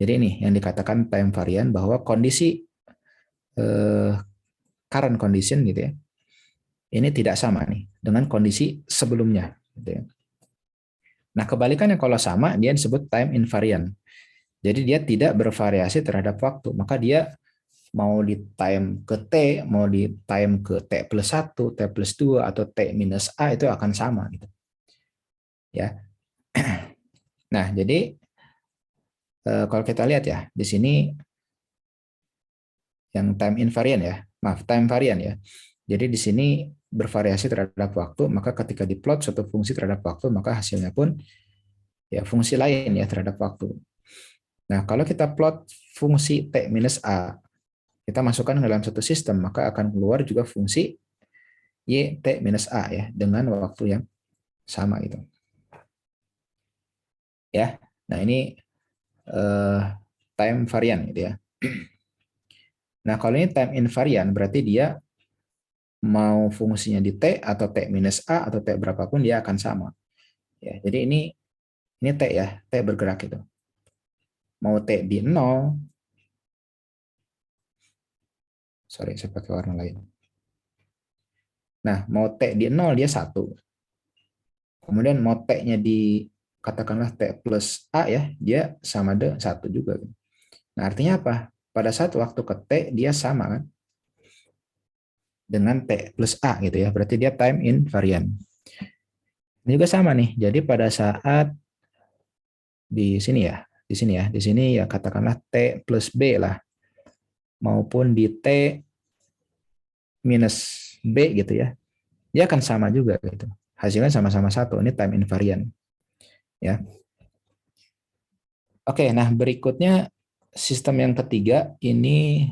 Jadi ini yang dikatakan time varian bahwa kondisi current condition gitu ya. Ini tidak sama nih dengan kondisi sebelumnya gitu ya. Nah, kebalikannya kalau sama dia disebut time invariant. Jadi dia tidak bervariasi terhadap waktu, maka dia mau di time ke T, mau di time ke T plus 1, T plus 2, atau T minus A itu akan sama gitu. Ya. Nah, jadi kalau kita lihat ya, di sini yang time invariant ya, maaf, time variant ya. Jadi di sini bervariasi terhadap waktu, maka ketika diplot suatu fungsi terhadap waktu, maka hasilnya pun ya fungsi lain ya terhadap waktu. Nah, kalau kita plot fungsi T minus A, kita masukkan ke dalam satu sistem, maka akan keluar juga fungsi Y T minus A ya, dengan waktu yang sama itu. Ya, nah ini time variant gitu ya. Nah, kalau ini time invariant berarti dia mau fungsinya di T atau T minus A atau T berapapun dia akan sama. Ya, jadi ini T ya, T bergerak itu. Mau T di 0, sorry saya pakai warna lain. Nah, mau T di 0 dia 1. Kemudian mau T-nya di katakanlah T plus A ya, dia sama dengan 1 juga. Nah, artinya apa? Pada saat waktu ke T dia sama kan dengan T plus A gitu ya. Berarti dia time invariant. Ini juga sama nih. Jadi pada saat di sini ya, di sini ya katakanlah T plus B lah, maupun di T minus B gitu ya, dia akan sama juga gitu. Hasilnya sama-sama 1, ini time invariant. Ya. Oke, nah berikutnya sistem yang ketiga ini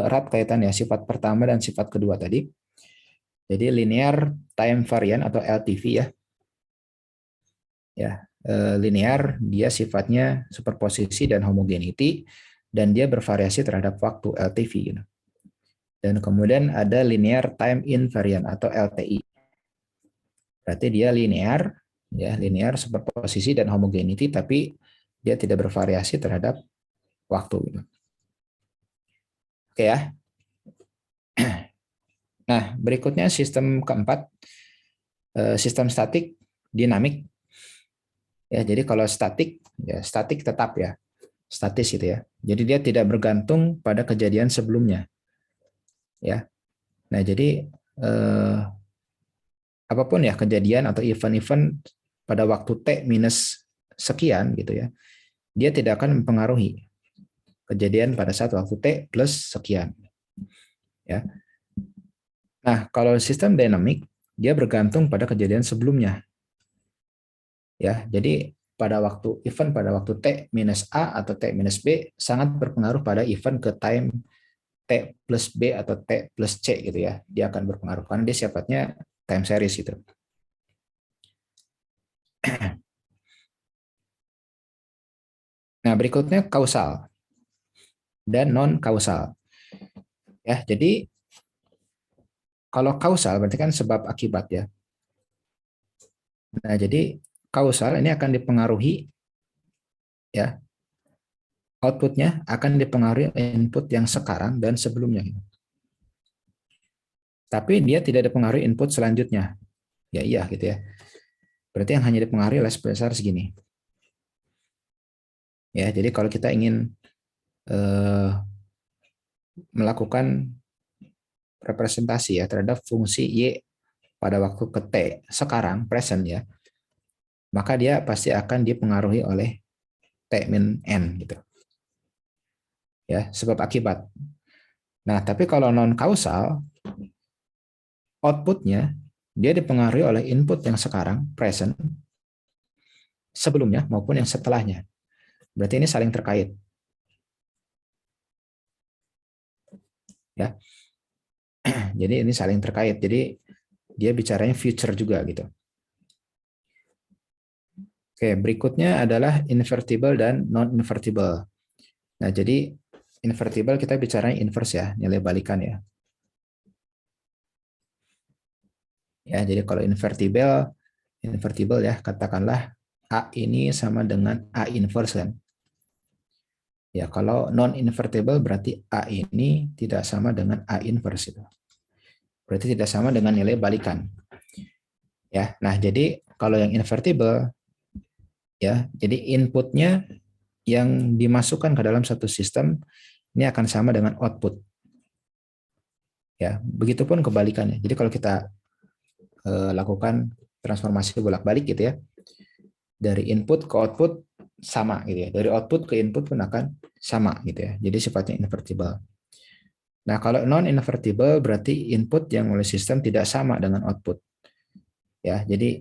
erat kaitannya sifat pertama dan sifat kedua tadi. Jadi linear time variant atau LTV ya. Ya, linear dia sifatnya superposisi dan homogeneity dan dia bervariasi terhadap waktu LTV gitu. Dan kemudian ada linear time invariant atau LTI. Berarti dia linear ya, linear superposisi dan homogeneity tapi dia tidak bervariasi terhadap waktu gitu. Oke ya. Nah, berikutnya sistem keempat, sistem statik dinamik. Ya, jadi kalau statik, ya statik tetap ya, statis gitu ya. Jadi dia tidak bergantung pada kejadian sebelumnya. Ya. Nah, jadi apapun ya kejadian atau event-event pada waktu T minus sekian gitu ya, dia tidak akan mempengaruhi kejadian pada saat waktu T plus sekian. Ya. Nah, kalau sistem dinamik, dia bergantung pada kejadian sebelumnya. Ya, jadi pada waktu event pada waktu T minus A atau T minus B sangat berpengaruh pada event ke time T plus B atau T plus C gitu ya. Dia akan berpengaruh karena dia sifatnya time series gitu. Nah, berikutnya kausal dan non kausal. Ya, jadi kalau kausal berarti kan sebab akibat ya. Nah, jadi kausal ini akan dipengaruhi ya, outputnya akan dipengaruhi input yang sekarang dan sebelumnya. Tapi dia tidak dipengaruhi input selanjutnya. Ya iya gitu ya. Berarti yang hanya dipengaruhi oleh sebesar segini. Ya, jadi kalau kita ingin melakukan representasi ya terhadap fungsi Y pada waktu ke T sekarang present ya, maka dia pasti akan dipengaruhi oleh T min N gitu. Ya, sebab akibat. Nah, tapi kalau non kausal outputnya dia dipengaruhi oleh input yang sekarang present sebelumnya maupun yang setelahnya. Berarti ini saling terkait. Ya. Jadi ini saling terkait. Jadi dia bicaranya future juga gitu. Oke, berikutnya adalah invertible dan non-invertible. Nah, jadi invertible kita bicaranya inverse ya, nilai balikan ya. Ya, jadi kalau invertible ya, katakanlah A ini sama dengan A inverse kan. Ya, kalau non-invertible berarti A ini tidak sama dengan A inverse itu. Berarti tidak sama dengan nilai balikan. Ya, nah jadi kalau yang invertible ya, jadi inputnya yang dimasukkan ke dalam satu sistem ini akan sama dengan output. Ya, begitupun kebalikannya. Jadi kalau kita lakukan transformasi bolak-balik gitu ya, dari input ke output sama gitu ya, dari output ke input pun akan sama gitu ya. Jadi sifatnya invertible. Nah, kalau non-invertible berarti input yang oleh sistem tidak sama dengan output. Ya, jadi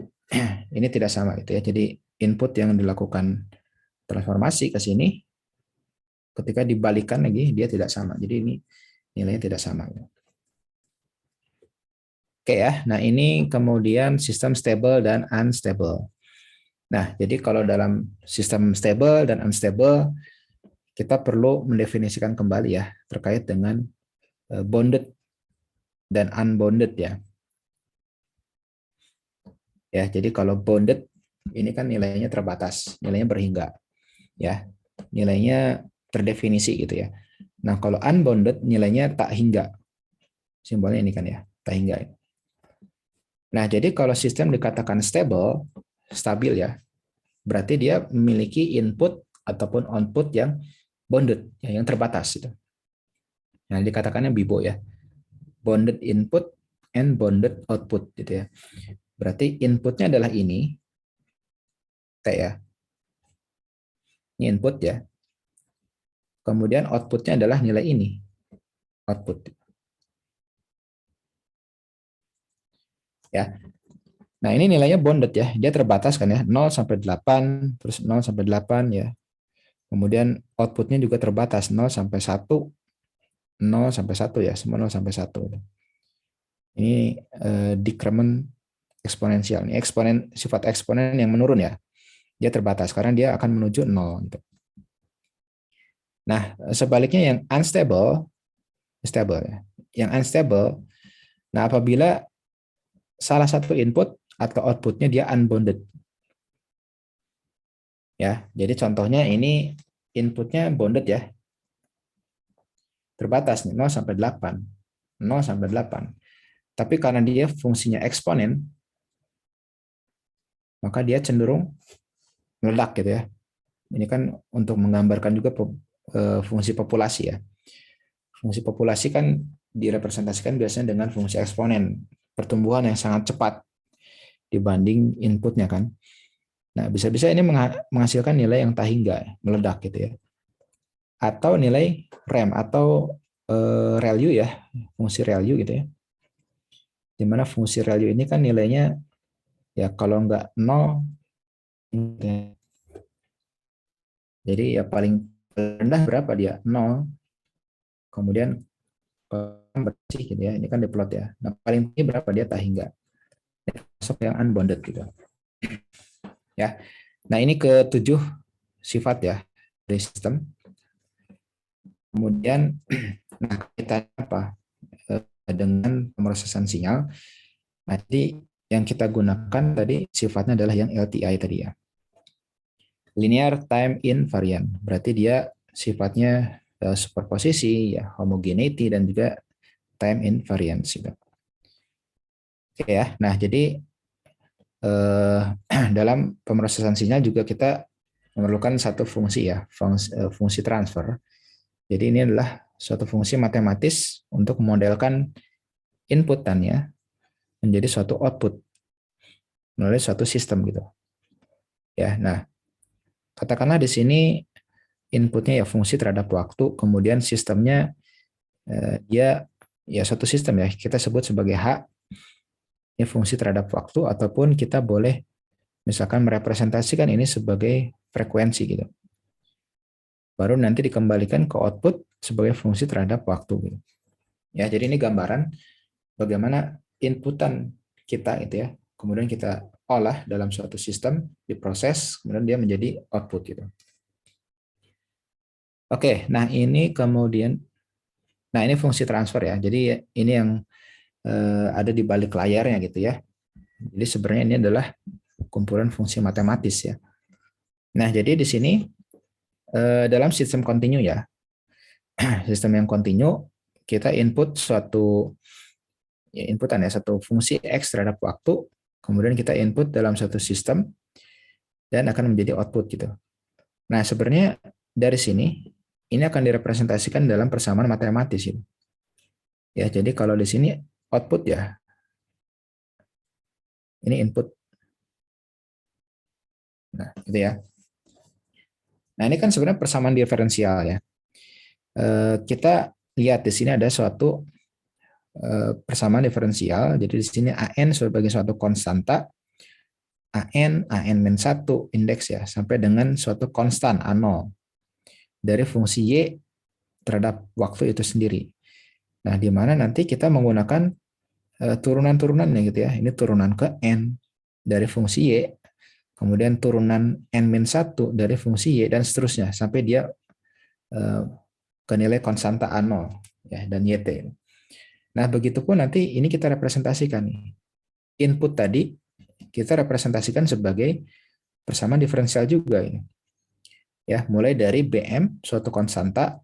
ini tidak sama gitu ya. Jadi input yang dilakukan transformasi ke sini ketika dibalikan lagi dia tidak sama. Jadi ini nilainya tidak sama. Oke ya. Nah, ini kemudian sistem stable dan unstable. Nah, jadi kalau dalam sistem stable dan unstable kita perlu mendefinisikan kembali ya terkait dengan bonded dan unbounded ya. Ya, jadi kalau bonded ini kan nilainya terbatas, nilainya berhingga. Ya. Nilainya terdefinisi gitu ya. Nah, kalau unbounded nilainya tak hingga. Simbolnya ini kan ya, tak hingga. Nah, jadi kalau sistem dikatakan stable, stabil ya, berarti dia memiliki input ataupun output yang bounded, ya, yang terbatas itu. Nah, dikatakannya BIBO ya. Bounded input and bounded output gitu ya. Berarti inputnya adalah ini, T ya. Ini input ya. Kemudian outputnya adalah nilai ini, output. Ya. Nah, ini nilainya bounded ya. Dia terbatas kan ya, 0 sampai 8, terus 0 sampai 8 ya. Kemudian outputnya juga terbatas, 0 sampai 1, 0 sampai 1 ya, semua 0 sampai 1. Ini decrement eksponensial. Ini eksponen, sifat eksponen yang menurun ya. Dia terbatas karena dia akan menuju 0. Gitu. Nah, sebaliknya yang unstable, stable ya. Yang unstable, nah apabila salah satu input atau outputnya dia unbounded. Ya, jadi contohnya ini inputnya bounded ya. Terbatas nih 0 sampai 8. 0 sampai 8. Tapi karena dia fungsinya eksponen, maka dia cenderung meledak gitu ya. Ini kan untuk menggambarkan juga fungsi populasi ya. Fungsi populasi kan direpresentasikan biasanya dengan fungsi eksponen, pertumbuhan yang sangat cepat dibanding inputnya kan. Nah, bisa-bisa ini menghasilkan nilai yang tak hingga, meledak gitu ya. Atau nilai rem atau ReLU ya, fungsi ReLU gitu ya. Di mana fungsi ReLU ini kan nilainya ya kalau nggak 0, jadi ya paling rendah berapa dia? 0. Kemudian bersih gitu ya. Ini kan diplot ya. Nah, paling tinggi berapa dia tak hingga. Masuk yang unbounded gitu. Ya. Nah, ini ke-7 sifat ya dari sistem. Kemudian nah kita apa? Dengan pemrosesan sinyal. Nah, jadi yang kita gunakan tadi sifatnya adalah yang LTI tadi ya. Linear time invariant. Berarti dia sifatnya superposisi ya, homogeneity dan juga time invariance gitu. Oke ya. Nah, jadi dalam pemrosesan sinyal juga kita memerlukan satu fungsi ya, fungsi transfer. Jadi ini adalah suatu fungsi matematis untuk memodelkan inputannya menjadi suatu output melalui suatu sistem gitu. Ya, nah katakanlah di sini inputnya ya fungsi terhadap waktu, kemudian sistemnya dia ya suatu sistem ya kita sebut sebagai H, ini fungsi terhadap waktu, ataupun kita boleh misalkan merepresentasikan ini sebagai frekuensi gitu. Baru nanti dikembalikan ke output sebagai fungsi terhadap waktu gitu. Ya, jadi ini gambaran bagaimana inputan kita gitu ya. Kemudian kita olah dalam suatu sistem, diproses, kemudian dia menjadi output gitu. Oke, nah ini kemudian nah ini fungsi transfer ya. Jadi ini yang ada di balik layarnya gitu ya. Jadi sebenarnya ini adalah kumpulan fungsi matematis ya. Nah, jadi di sini dalam sistem kontinu ya. Sistem yang kontinu kita input suatu ya inputan ya satu fungsi X terhadap waktu, kemudian kita input dalam satu sistem dan akan menjadi output gitu. Nah, sebenarnya dari sini ini akan direpresentasikan dalam persamaan matematis gitu. Ya, jadi kalau di sini output ya. Ini input. Nah, gitu ya. Nah, ini kan sebenarnya persamaan diferensial ya. Kita lihat di sini ada suatu persamaan diferensial. Jadi di sini AN sebagai suatu konstanta, AN-1 indeks ya, sampai dengan suatu konstan A0 dari fungsi Y terhadap waktu itu sendiri. Nah, di mana nanti kita menggunakan turunan-turunannya gitu ya. Ini turunan ke N dari fungsi Y, kemudian turunan N-1 dari fungsi Y, dan seterusnya sampai dia ke nilai konstanta A0 ya, dan YT. Nah, begitupun nanti ini kita representasikan. Input tadi kita representasikan sebagai persamaan diferensial juga ini. Ya, mulai dari BM suatu konstanta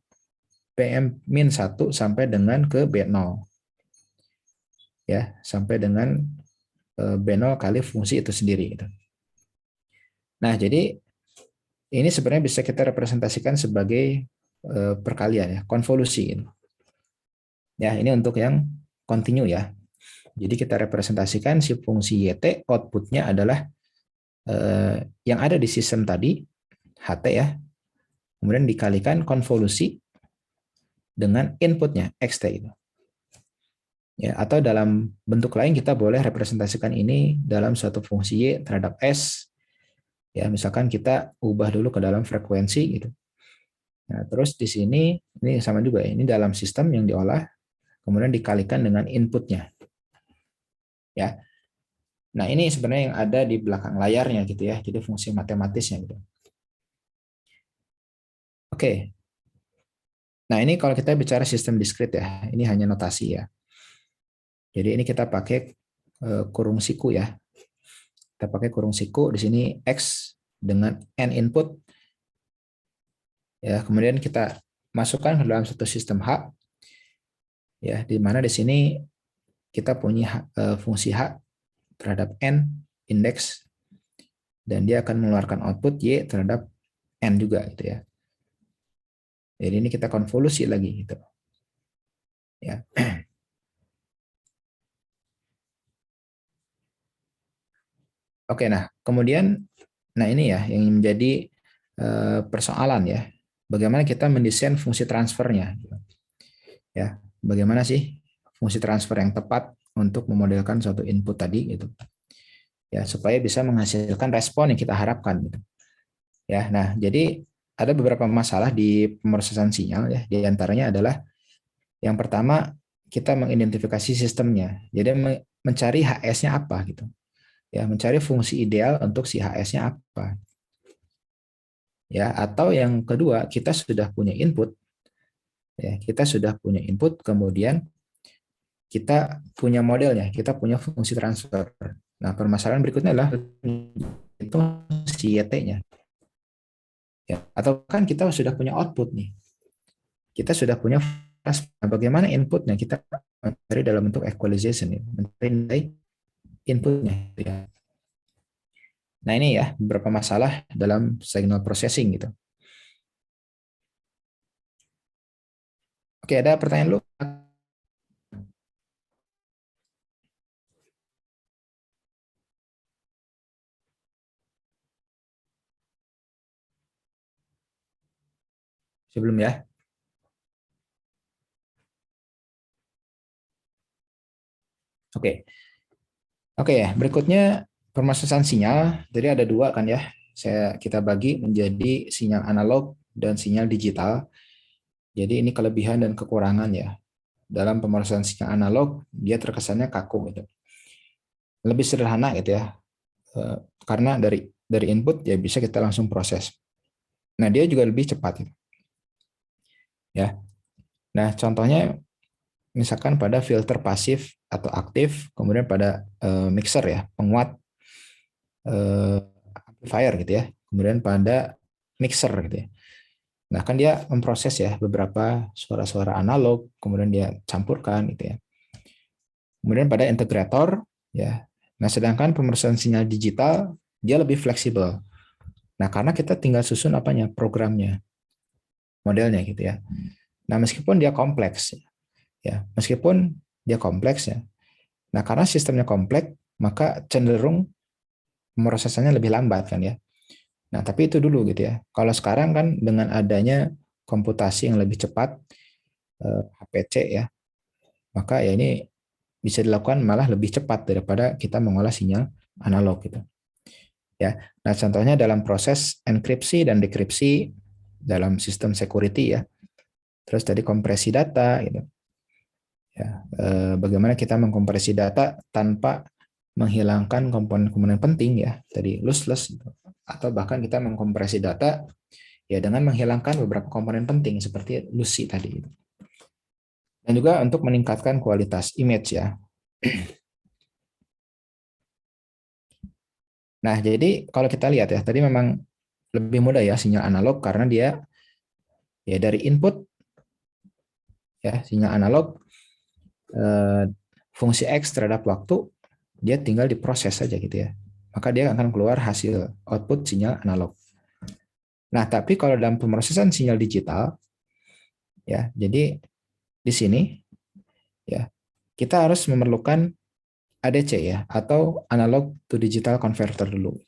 BM-1 sampai dengan ke B0. Ya, sampai dengan B0 kali fungsi itu sendiri gitu. Nah, jadi ini sebenarnya bisa kita representasikan sebagai perkalian ya, konvolusi gitu. Ya, ini untuk yang kontinu ya. Jadi kita representasikan si fungsi YT outputnya adalah yang ada di sistem tadi, HT ya, kemudian dikalikan konvolusi dengan inputnya, XT itu. Ya, atau dalam bentuk lain kita boleh representasikan ini dalam suatu fungsi Y terhadap S. Ya, misalkan kita ubah dulu ke dalam frekuensi gitu. Nah, terus di sini ini sama juga ya, ini dalam sistem yang diolah, kemudian dikalikan dengan inputnya. Ya. Nah, ini sebenarnya yang ada di belakang layarnya gitu ya. Jadi fungsi matematisnya gitu. Oke. Nah, ini kalau kita bicara sistem diskrit ya. Ini hanya notasi ya. Jadi ini kita pakai kurung siku ya. Kita pakai kurung siku di sini X dengan N input. Ya, kemudian kita masukkan ke dalam satu sistem H. Ya, di mana di sini kita punya fungsi H terhadap N indeks, dan dia akan mengeluarkan output Y terhadap N juga gitu ya. Jadi ini kita konvolusi lagi gitu. Ya. Oke, nah kemudian, nah ini ya yang menjadi persoalan ya, bagaimana kita mendesain fungsi transfernya, ya, bagaimana sih fungsi transfer yang tepat untuk memodelkan suatu input tadi, gitu, ya, supaya bisa menghasilkan respon yang kita harapkan, gitu. Ya, nah jadi ada beberapa masalah di pemrosesan sinyal ya, di antaranya adalah yang pertama kita mengidentifikasi sistemnya, jadi mencari HS-nya apa gitu. Ya, mencari fungsi ideal untuk si HS-nya apa. Ya, atau yang kedua, kita sudah punya input, ya, kita sudah punya input, kemudian kita punya modelnya, kita punya fungsi transfer. Nah, permasalahan berikutnya adalah itu si YT-nya. Ya, atau kan kita sudah punya output nih. Kita sudah punya transfer. Nah, bagaimana inputnya? Kita mencari dalam bentuk equalization, ya, mencari nilai inputnya. Ya. Nah, ini ya beberapa masalah dalam signal processing gitu. Oke, ada pertanyaan lu? Sebelum ya. Oke. Oke ya, berikutnya permasalahan sinyal. Jadi ada dua kan ya. Kita bagi menjadi sinyal analog dan sinyal digital. Jadi ini kelebihan dan kekurangan ya. Dalam pemrosesan sinyal analog, dia terkesannya kaku gitu. Lebih sederhana gitu ya. Karena dari input ya bisa kita langsung proses. Nah, dia juga lebih cepat gitu. Ya. Nah, contohnya misalkan pada filter pasif atau aktif, kemudian pada mixer ya, penguat amplifier gitu ya, kemudian pada mixer gitu ya. Nah, kan dia memproses ya beberapa suara-suara analog, kemudian dia campurkan gitu ya. Kemudian pada integrator ya. Nah, sedangkan pemrosesan sinyal digital dia lebih fleksibel. Nah, karena kita tinggal susun apanya? Programnya, modelnya gitu ya. Nah, meskipun dia kompleks ya, meskipun dia kompleks ya. Nah, karena sistemnya kompleks, maka cenderung pemrosesannya lebih lambat kan ya. Nah, tapi itu dulu gitu ya. Kalau sekarang kan dengan adanya komputasi yang lebih cepat, HPC ya, maka ya ini bisa dilakukan malah lebih cepat daripada kita mengolah sinyal analog gitu. Ya. Nah, contohnya dalam proses enkripsi dan dekripsi dalam sistem security ya. Terus tadi kompresi data gitu. Ya, bagaimana kita mengkompresi data tanpa menghilangkan komponen-komponen penting ya, tadi lossless gitu. Atau bahkan kita mengkompresi data ya dengan menghilangkan beberapa komponen penting seperti Lucy tadi. Dan juga untuk meningkatkan kualitas image ya. Nah, jadi kalau kita lihat ya, tadi memang lebih mudah ya sinyal analog karena dia ya dari input ya sinyal analog fungsi X terhadap waktu dia tinggal diproses saja gitu ya. Maka dia akan keluar hasil output sinyal analog. Nah, tapi kalau dalam pemrosesan sinyal digital ya, jadi di sini ya kita harus memerlukan ADC ya atau analog to digital converter dulu.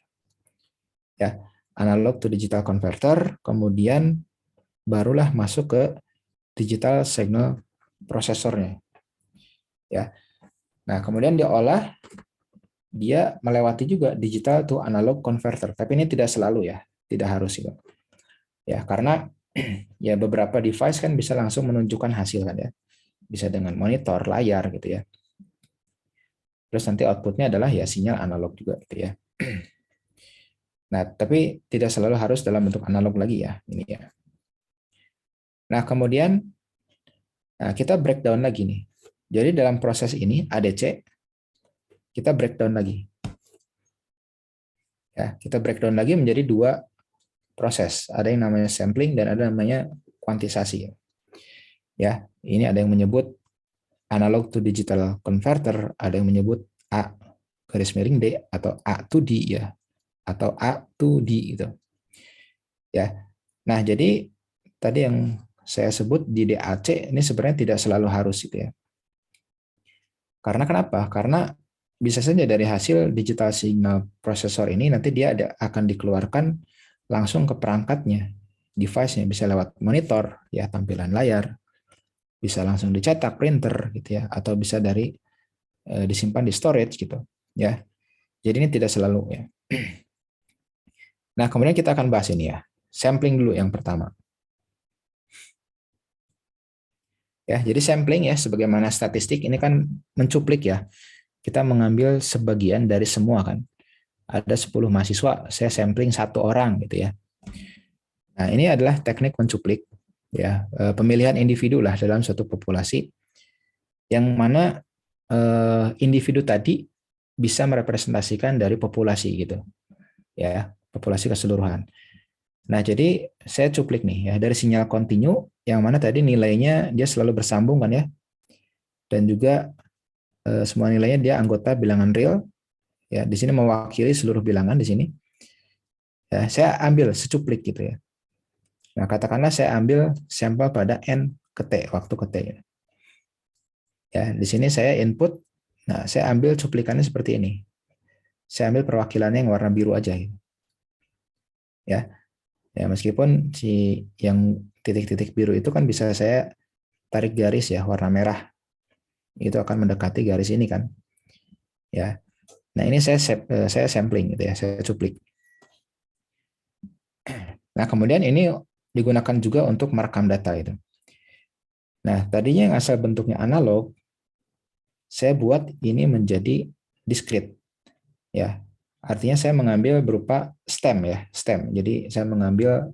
Ya, analog to digital converter, kemudian barulah masuk ke digital signal prosesornya. Ya. Nah, kemudian diolah, dia melewati juga digital to analog converter. Tapi ini tidak selalu ya, tidak harus itu. Ya, karena ya beberapa device kan bisa langsung menunjukkan hasil kan ya. Bisa dengan monitor, layar gitu ya. Terus nanti outputnya adalah ya sinyal analog juga gitu ya. Nah, tapi tidak selalu harus dalam bentuk analog lagi ya, ini ya. Nah, kemudian kita breakdown lagi nih. Jadi dalam proses ini ADC kita breakdown lagi. Ya, kita breakdown lagi menjadi dua proses. Ada yang namanya sampling dan ada namanya kuantisasi. Ya, ini ada yang menyebut analog to digital converter, ada yang menyebut A garis miring D atau A to D ya, atau A to D gitu. Ya. Nah, jadi tadi yang saya sebut di DAC ini sebenarnya tidak selalu harus gitu ya. Karena kenapa? Karena bisa saja dari hasil digital signal processor ini nanti dia akan dikeluarkan langsung ke perangkatnya, device-nya, bisa lewat monitor ya, tampilan layar, bisa langsung dicetak printer gitu ya, atau bisa dari disimpan di storage gitu ya. Jadi ini tidak selalu ya. Nah, kemudian kita akan bahas ini ya. Sampling dulu yang pertama. Ya, jadi sampling ya sebagaimana statistik ini kan mencuplik ya. Kita mengambil sebagian dari semua kan. Ada 10 mahasiswa, saya sampling 1 orang gitu ya. Nah, ini adalah teknik mencuplik ya, pemilihan individu lah dalam suatu populasi yang mana individu tadi bisa merepresentasikan dari populasi gitu. Ya, populasi keseluruhan. Nah, jadi saya cuplik nih ya dari sinyal kontinu yang mana tadi nilainya dia selalu bersambung kan ya. Dan juga semua nilainya dia anggota bilangan real. Ya, di sini mewakili seluruh bilangan di sini. Ya, saya ambil secuplik gitu ya. Nah, katakanlah saya ambil sampel pada n ke t, waktu ke t. Ya, di sini saya input. Nah, saya ambil cuplikannya seperti ini. Saya ambil perwakilannya yang warna biru aja. Ya, ya meskipun si yang titik-titik biru itu kan bisa saya tarik garis ya warna merah. Itu akan mendekati garis ini kan. Ya. Nah, ini saya sampling gitu ya, saya cuplik. Nah, kemudian ini digunakan juga untuk merekam data itu. Nah, tadinya yang asal bentuknya analog, saya buat ini menjadi discrete. Ya. Artinya saya mengambil berupa stem ya, stem. Jadi saya mengambil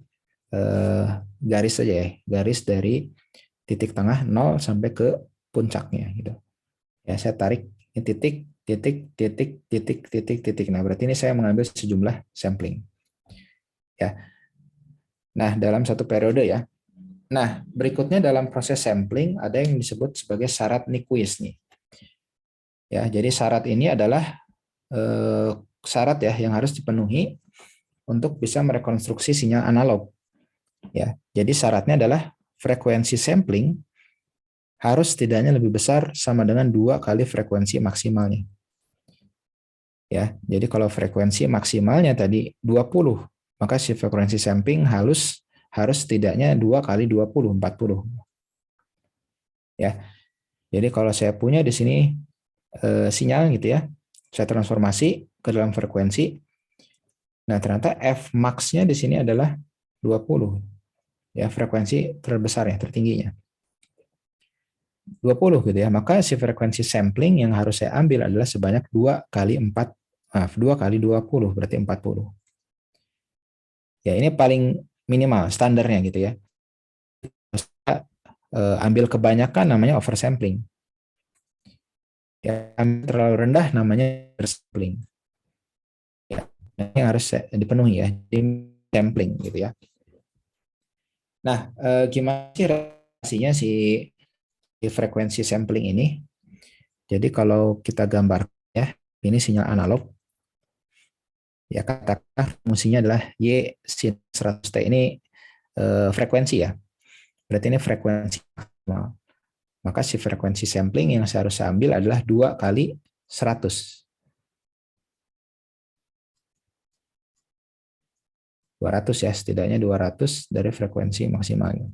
garis saja ya, garis dari titik tengah 0 sampai ke puncaknya gitu. Ya, saya tarik ini titik, titik, titik, titik, titik, titik. Nah, berarti ini saya mengambil sejumlah sampling. Ya. Nah, dalam satu periode ya. Nah, berikutnya dalam proses sampling ada yang disebut sebagai syarat Nyquist nih. Ya, jadi syarat ini adalah syarat ya yang harus dipenuhi untuk bisa merekonstruksi sinyal analog. Ya, jadi syaratnya adalah frekuensi sampling harus setidaknya lebih besar sama dengan 2 kali frekuensi maksimalnya. Ya, jadi kalau frekuensi maksimalnya tadi 20, maka si frekuensi sampling harus setidaknya 2 kali 20, 40. Ya. Jadi kalau saya punya di sini sinyal gitu ya, saya transformasi ke dalam frekuensi. Nah, ternyata F max-nya di sini adalah 20. Ya, frekuensi terbesar ya, tertingginya. 20 gitu ya. Maka si frekuensi sampling yang harus saya ambil adalah sebanyak 2 kali 4, 2 kali 20 berarti 40. Ya, ini paling minimal standarnya gitu ya. Ambil kebanyakan namanya oversampling. Ya, ambil terlalu rendah namanya undersampling. Ya, ini harus dipenuhi ya, sampling gitu ya. Nah, gimana sih relasinya si frekuensi sampling ini? Jadi kalau kita gambar ya, ini sinyal analog. Ya, katakanlah fungsinya adalah Y sin 100T ini frekuensi ya. Berarti ini frekuensi maksimal. Maka si frekuensi sampling yang saya harus ambil adalah 2 kali 100. 200 ya, setidaknya 200 dari frekuensi maksimalnya.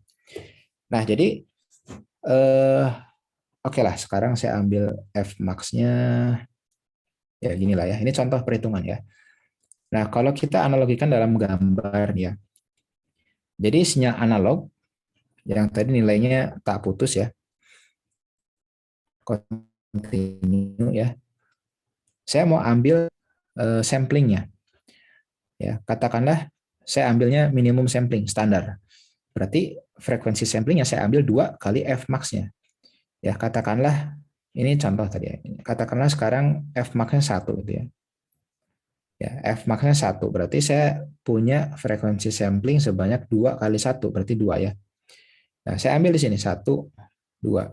Nah, jadi oke lah, sekarang saya ambil F max-nya ya gini lah ya. Ini contoh perhitungan ya. Nah, kalau kita analogikan dalam gambar ya. Jadi sinyal analog yang tadi nilainya tak putus ya. Kontinu ya. Saya mau ambil samplingnya. Ya, katakanlah saya ambilnya minimum sampling standar. Berarti frekuensi sampling yang saya ambil 2 kali F max-nya. Ya, katakanlah ini contoh tadi ya. Katakanlah sekarang F max-nya 1 gitu ya. Ya, F max-nya 1. Berarti saya punya frekuensi sampling sebanyak 2 kali 1, berarti 2 ya. Nah, saya ambil di sini 1, 2.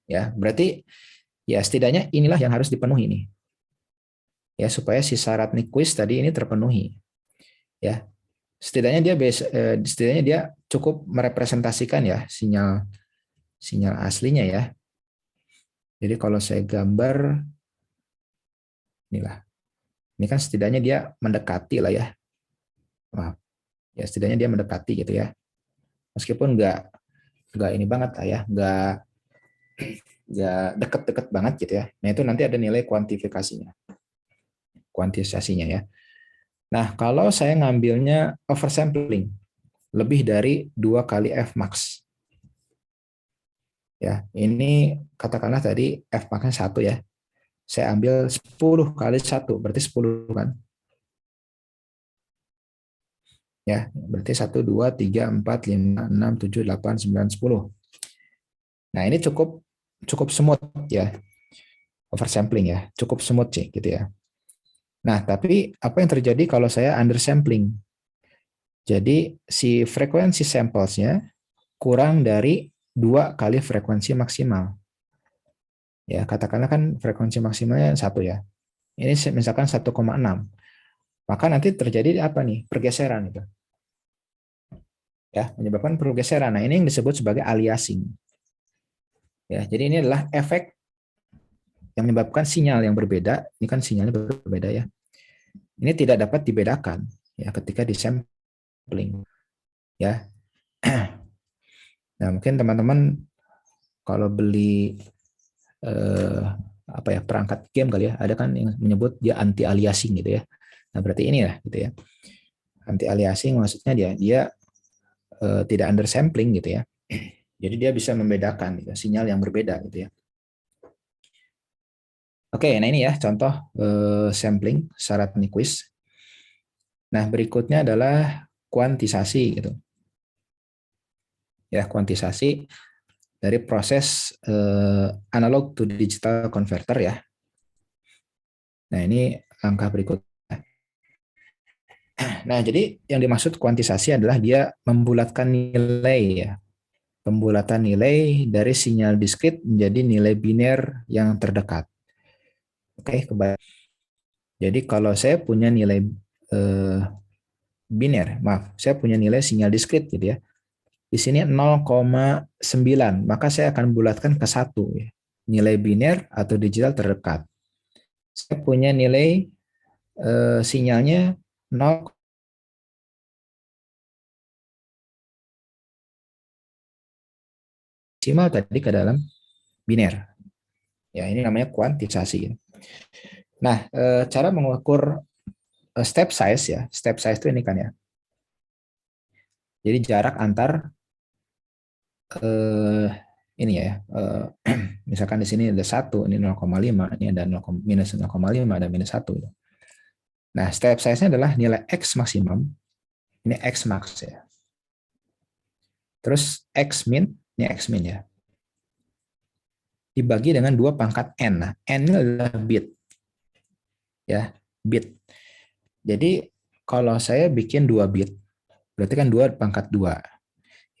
Ya, berarti ya setidaknya inilah yang harus dipenuhi nih. Ya, supaya si syarat Nyquist tadi ini terpenuhi. Ya. Setidaknya dia cukup merepresentasikan ya sinyal aslinya ya. Jadi kalau saya gambar, inilah. Ini kan setidaknya dia mendekati lah ya. Maaf. Ya setidaknya dia mendekati gitu ya. Meskipun nggak ini banget lah ya, nggak deket-deket banget gitu ya. Nah itu nanti ada nilai kuantitasasinya ya. Nah kalau saya ngambilnya oversampling, lebih dari 2 kali Fmax. Ya, ini katakanlah tadi Fmax-nya 1 ya. Saya ambil 10 kali 1, berarti 10 kan. Ya, berarti 1, 2, 3, 4, 5, 6, 7, 8, 9, 10. Nah, ini cukup smooth ya. Oversampling ya, cukup smooth sih gitu ya. Nah, tapi apa yang terjadi kalau saya undersampling? Jadi si frekuensi samples-nya kurang dari 2 kali frekuensi maksimal. Ya, katakanlah kan frekuensi maksimalnya 1 ya. Ini misalkan 1,6. Maka nanti terjadi apa nih? Pergeseran itu. Ya, menyebabkan pergeseran. Nah, ini yang disebut sebagai aliasing. Ya, jadi ini adalah efek yang menyebabkan sinyal yang berbeda. Ini kan sinyalnya berbeda ya. Ini tidak dapat dibedakan ya ketika disampling. Ya. Nah, mungkin teman-teman kalau beli apa ya perangkat game kali ya, ada kan yang menyebut dia anti aliasing gitu ya. Nah, berarti ini ya gitu ya. Anti aliasing maksudnya dia tidak undersampling gitu ya. Jadi dia bisa membedakan gitu, sinyal yang berbeda gitu ya. Oke, nah ini ya contoh sampling syarat Nyquist. Nah, berikutnya adalah kuantisasi gitu. Ya, kuantisasi dari proses analog to digital converter ya. Nah, ini langkah berikut. Nah, jadi yang dimaksud kuantisasi adalah dia membulatkan nilai ya. Pembulatan nilai dari sinyal diskrit menjadi nilai biner yang terdekat. Oke, kebayang. Jadi kalau saya punya nilai biner, maaf, saya punya nilai sinyal diskrit gitu ya. Di sini 0,9, maka saya akan bulatkan ke 1 ya. Nilai biner atau digital terdekat. Saya punya nilai sinyalnya 0 maksimal tadi ke dalam biner. Ya, ini namanya kuantisasi. Nah, cara mengukur step size ya. Step size itu ini kan ya. Jadi jarak antar ini ya. Misalkan di sini ada 1, ini 0,5, ini ada minus 0,5, ada minus 1. Nah, step size-nya adalah nilai X maksimum. Ini X max ya. Terus X min, ini X min ya. Dibagi dengan 2 pangkat N. Nah, N ini adalah bit. Ya, bit. Jadi kalau saya bikin 2 bit, berarti kan 2 pangkat 2.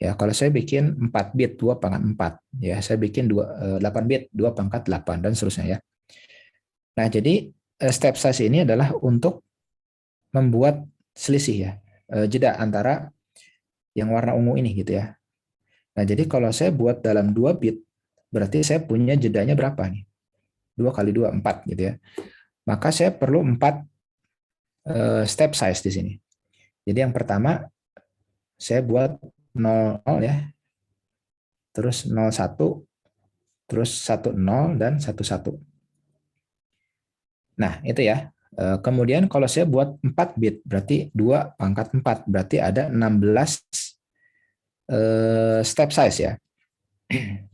Ya, kalau saya bikin 4 bit, 2 pangkat 4. Ya, saya bikin 8 bit, 2 pangkat 8 dan seterusnya ya. Nah, jadi step size ini adalah untuk membuat selisih ya, jeda antara yang warna ungu ini gitu ya. Nah, jadi kalau saya buat dalam 2 bit, berarti saya punya jedanya berapa nih? 2 kali 2, 4 gitu ya. Maka saya perlu 4 step size di sini. Jadi yang pertama, saya buat 0 ya, terus 01, terus 10, dan 11. Nah, itu ya. Kemudian kalau saya buat 4 bit, berarti 2 pangkat 4, berarti ada 16 step size ya.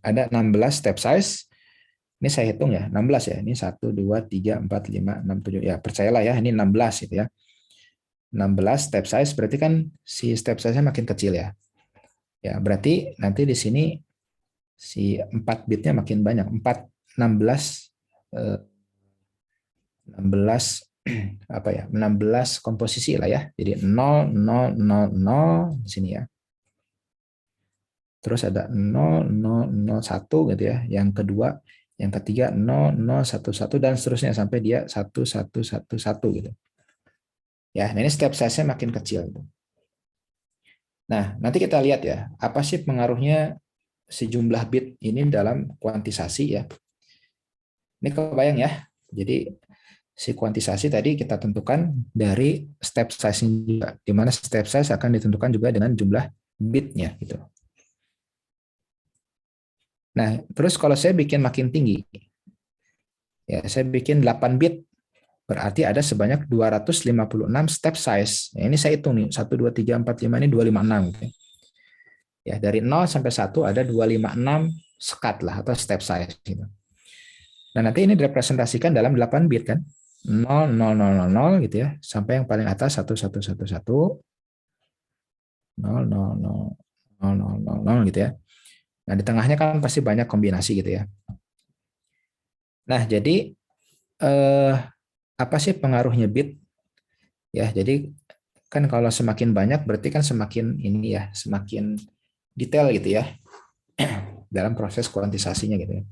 Ada 16 step size. Ini saya hitung ya, 16 ya. Ini 1, 2, 3, 4, 5, 6, 7. Ya, percayalah ya, ini 16 gitu ya. 16 step size, berarti kan si step size-nya makin kecil ya. Ya, berarti nanti di sini si 4 bitnya makin banyak. 4, 16, 16 apa ya, 16 komposisi lah ya. Jadi 0, 0, 0, 0 di sini ya. Terus ada 0, 0, 0, 1 gitu ya. Yang kedua, yang ketiga 0, 0, 1, 1 dan seterusnya sampai dia 1, 1, 1, 1 gitu. Ya, nah ini step size-nya makin kecil. Nah, nanti kita lihat ya, apa sih pengaruhnya sejumlah bit ini dalam kuantisasi ya. Ini kebayang ya. Jadi si kuantisasi tadi kita tentukan dari step size juga, di mana step size akan ditentukan juga dengan jumlah bitnya gitu. Nah, terus kalau saya bikin makin tinggi, ya saya bikin 8 bit, berarti ada sebanyak 256 step size. Ya, ini saya hitung nih, 1, 2, 3, 4, 5, ini 256 gitu. Ya, dari 0 sampai 1 ada 256 sekat lah atau step size gitu. Nah, nanti ini direpresentasikan dalam 8 bit kan. 0, 0, 0, 0, 0 gitu ya, sampai yang paling atas 1, 1, 1, 1, 0, 0, 0, 0, 0, 0, 0 gitu ya. Nah, di tengahnya kan pasti banyak kombinasi gitu ya. Nah, jadi apa sih pengaruhnya bit? Ya, jadi kan kalau semakin banyak berarti kan semakin ini ya, semakin detail gitu ya dalam proses kuantisasinya gitu ya.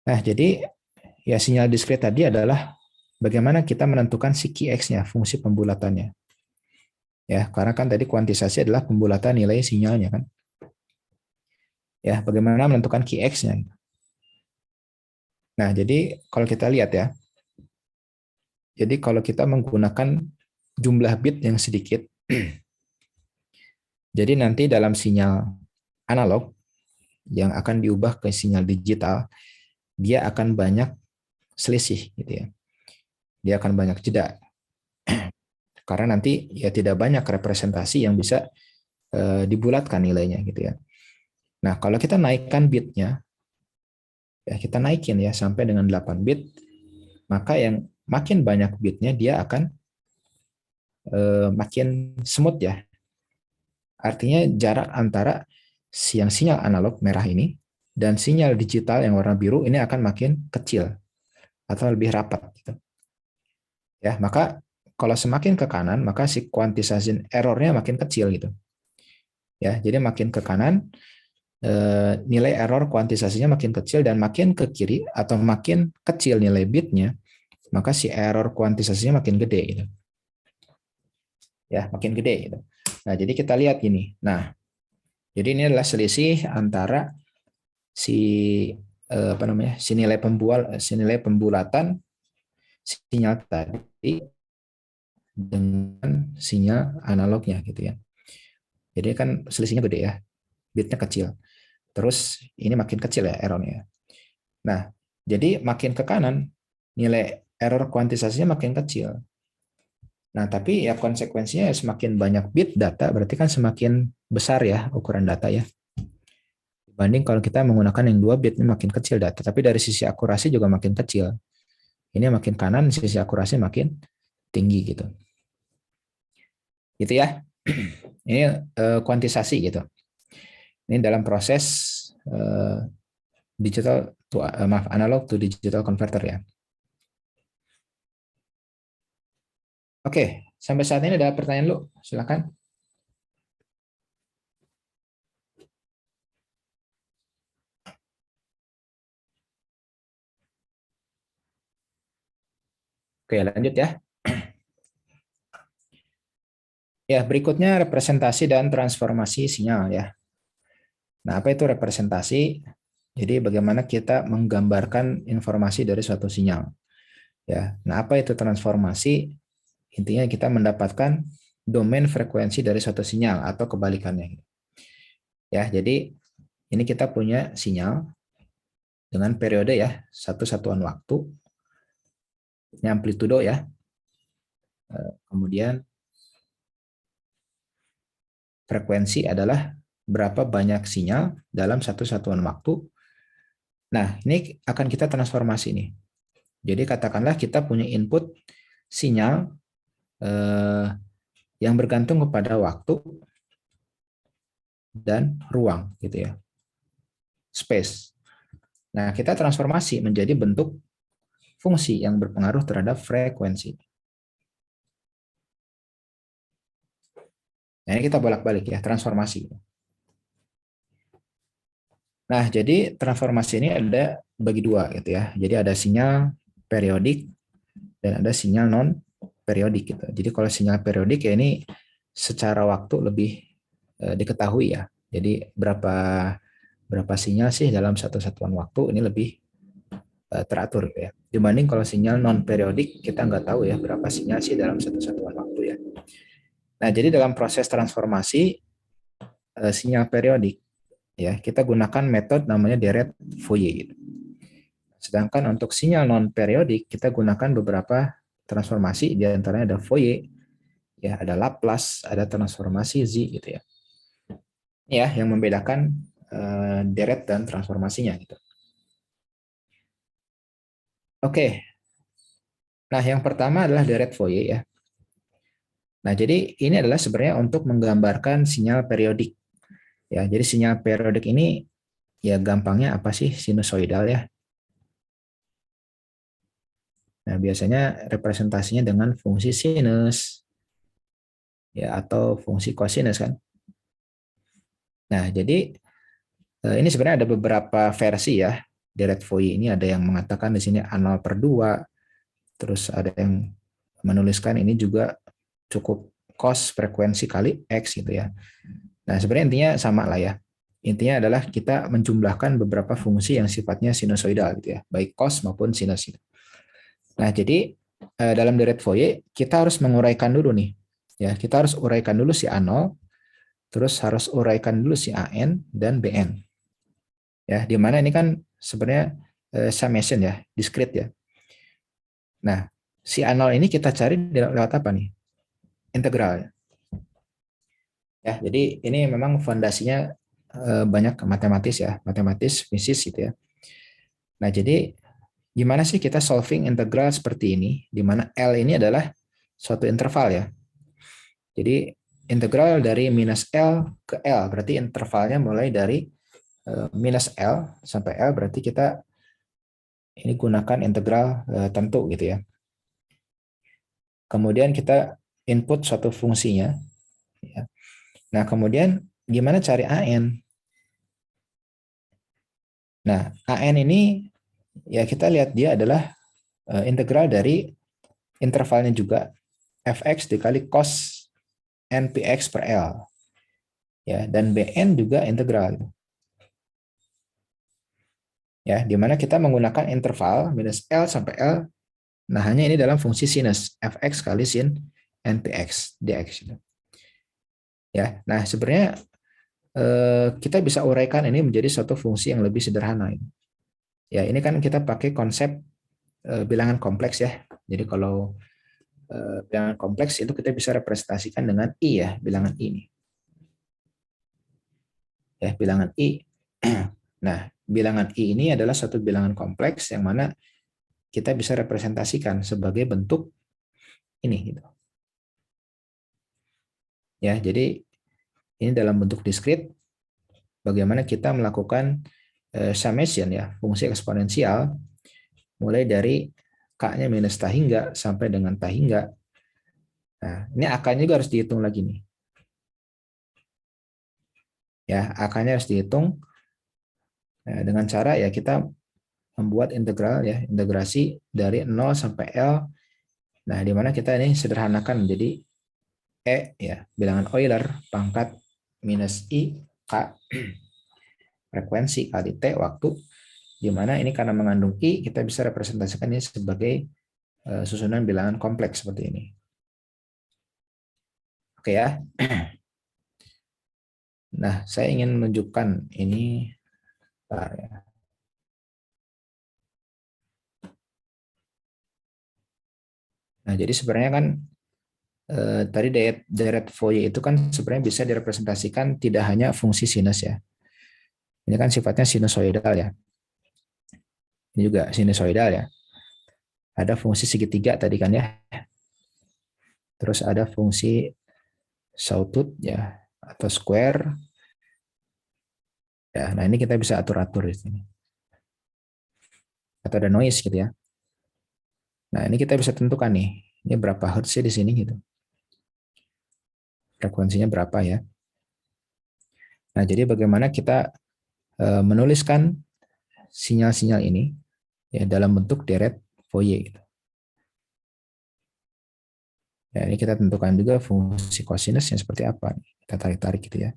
Nah, jadi ya sinyal diskret tadi adalah bagaimana kita menentukan si Qx-nya, fungsi pembulatannya. Ya, karena kan tadi kuantisasi adalah pembulatan nilai sinyalnya kan. Ya, bagaimana menentukan Qx-nya. Nah, jadi kalau kita lihat ya, jadi kalau kita menggunakan jumlah bit yang sedikit, jadi nanti dalam sinyal analog yang akan diubah ke sinyal digital, dia akan banyak selisih gitu ya. Dia akan banyak jeda. Karena nanti ya tidak banyak representasi yang bisa dibulatkan nilainya gitu ya. Nah, kalau kita naikkan bitnya, ya kita naikin ya sampai dengan 8 bit, maka yang makin banyak bitnya dia akan makin smooth ya. Artinya jarak antara sinyal analog merah ini dan sinyal digital yang warna biru ini akan makin kecil atau lebih rapat gitu. Ya, maka kalau semakin ke kanan maka si kuantisasi errornya makin kecil gitu. Ya, jadi makin ke kanan nilai error kuantisasinya makin kecil, dan makin ke kiri atau makin kecil nilai bitnya, maka si error kuantisasinya makin gede gitu. Ya, makin gede gitu. Nah, jadi kita lihat gini. Nah, jadi ini adalah selisih antara si apa namanya? Si nilai pembulatan sinyal tadi dengan sinyal analognya gitu ya. Jadi kan selisihnya gede ya, bitnya kecil. Terus ini makin kecil ya errornya. Nah, jadi makin ke kanan nilai error kuantisasinya makin kecil. Nah, tapi ya konsekuensinya ya semakin banyak bit data berarti kan semakin besar ya ukuran data ya. Dibanding kalau kita menggunakan yang 2 bit ini makin kecil data, tapi dari sisi akurasi juga makin kecil. Ini makin kanan sisi akurasi makin tinggi gitu. Gitu ya. Ini kuantisasi gitu. Ini dalam proses analog to digital converter ya. Oke, sampai saat ini ada pertanyaan lu, silakan. Oke, lanjut ya. Ya, berikutnya representasi dan transformasi sinyal ya. Nah, apa itu representasi? Jadi bagaimana kita menggambarkan informasi dari suatu sinyal. Ya. Nah, apa itu transformasi? Intinya kita mendapatkan domain frekuensi dari suatu sinyal atau kebalikannya. Ya, jadi ini kita punya sinyal dengan periode ya, satu satuan waktu. Ini amplitudo ya. Kemudian frekuensi adalah berapa banyak sinyal dalam satu satuan waktu. Nah, ini akan kita transformasi nih. Jadi katakanlah kita punya input sinyal yang bergantung kepada waktu dan ruang gitu ya. Space. Nah, kita transformasi menjadi bentuk fungsi yang berpengaruh terhadap frekuensi. Nah, ini kita bolak-balik ya, transformasi. Nah, jadi transformasi ini ada bagi dua gitu ya. Jadi ada sinyal periodik dan ada sinyal non periodik gitu. Jadi kalau sinyal periodik ya ini secara waktu lebih diketahui ya. Jadi berapa sinyal sih dalam satu satuan waktu ini lebih teratur gitu ya. Dibanding kalau sinyal non periodik kita nggak tahu ya berapa sinyal sih dalam satu satuan waktu ya. Nah, jadi dalam proses transformasi sinyal periodik ya kita gunakan metode namanya deret Fourier gitu. Sedangkan untuk sinyal non periodik kita gunakan beberapa transformasi, di antaranya ada Fourier, ya ada Laplace, ada transformasi Z gitu ya. Ini ya yang membedakan deret dan transformasinya gitu. Oke. Nah, yang pertama adalah deret Fourier ya. Nah, jadi ini adalah sebenarnya untuk menggambarkan sinyal periodik. Ya, jadi sinyal periodik ini ya gampangnya apa sih? Sinusoidal ya. Nah, biasanya representasinya dengan fungsi sinus ya atau fungsi kosinus kan. Nah, jadi ini sebenarnya ada beberapa versi ya. Deret Fourier ini ada yang mengatakan di sini A0/2, terus ada yang menuliskan ini juga cukup cos frekuensi kali X gitu ya. Nah, sebenarnya intinya sama lah ya. Intinya adalah kita menjumlahkan beberapa fungsi yang sifatnya sinusoidal gitu ya, baik cos maupun sinus. Nah, jadi dalam deret Fourier kita harus menguraikan dulu nih. Ya, kita harus uraikan dulu si A0, terus harus uraikan dulu si AN dan BN. Ya, di mana ini kan sebenarnya summation ya, discrete ya. Nah, si A0 ini kita cari lewat apa nih? Integral. Ya, jadi ini memang fondasinya banyak matematis ya, matematis, fisis gitu ya. Nah, jadi gimana sih kita solving integral seperti ini, di mana L ini adalah suatu interval ya. Jadi integral dari minus L ke L, berarti intervalnya mulai dari minus L sampai L, berarti kita ini gunakan integral tentu gitu ya. Kemudian kita input suatu fungsinya. Ya. Nah, kemudian gimana cari AN? Nah, AN ini ya kita lihat dia adalah integral dari intervalnya juga fx dikali cos npx per L. Ya, dan Bn juga integral. Ya, di mana kita menggunakan interval minus L sampai L. Nah, hanya ini dalam fungsi sinus fx kali sin npx dx. Ya, nah sebenarnya kita bisa uraikan ini menjadi suatu fungsi yang lebih sederhana. Ya, ini kan kita pakai konsep bilangan kompleks ya. Jadi kalau bilangan kompleks itu kita bisa representasikan dengan I ya, bilangan I ini. Ya, bilangan I. Nah, bilangan I ini adalah satu bilangan kompleks yang mana kita bisa representasikan sebagai bentuk ini gitu. Ya, jadi ini dalam bentuk diskrit bagaimana kita melakukan summation ya, fungsi eksponensial mulai dari k-nya minus t hingga sampai dengan t hingga. Nah, ini akanya juga harus dihitung lagi nih. Ya, akanya harus dihitung dengan cara ya kita membuat integral ya, integrasi dari 0 sampai L. Nah, di mana kita ini sederhanakan menjadi E ya, bilangan Euler pangkat minus I K frekuensi kali T waktu, di mana ini karena mengandung I kita bisa representasikan ini sebagai susunan bilangan kompleks seperti ini. Oke ya. Nah, saya ingin menunjukkan ini. Ya. Nah, jadi sebenarnya kan tadi deret Fourier itu kan sebenarnya bisa direpresentasikan tidak hanya fungsi sinus ya. Ini kan sifatnya sinusoidal ya. Ini juga sinusoidal ya. Ada fungsi segitiga tadi kan ya. Terus ada fungsi sawtooth ya atau square. Ya, nah ini kita bisa atur-atur di sini. Atau ada noise gitu ya. Nah, ini kita bisa tentukan nih. Ini berapa hertz di sini gitu. Frekuensinya berapa ya. Nah, jadi bagaimana kita menuliskan sinyal-sinyal ini ya dalam bentuk deret Fourier gitu. Ya, ini kita tentukan juga fungsi kosinusnya seperti apa. Kita tarik-tarik gitu ya.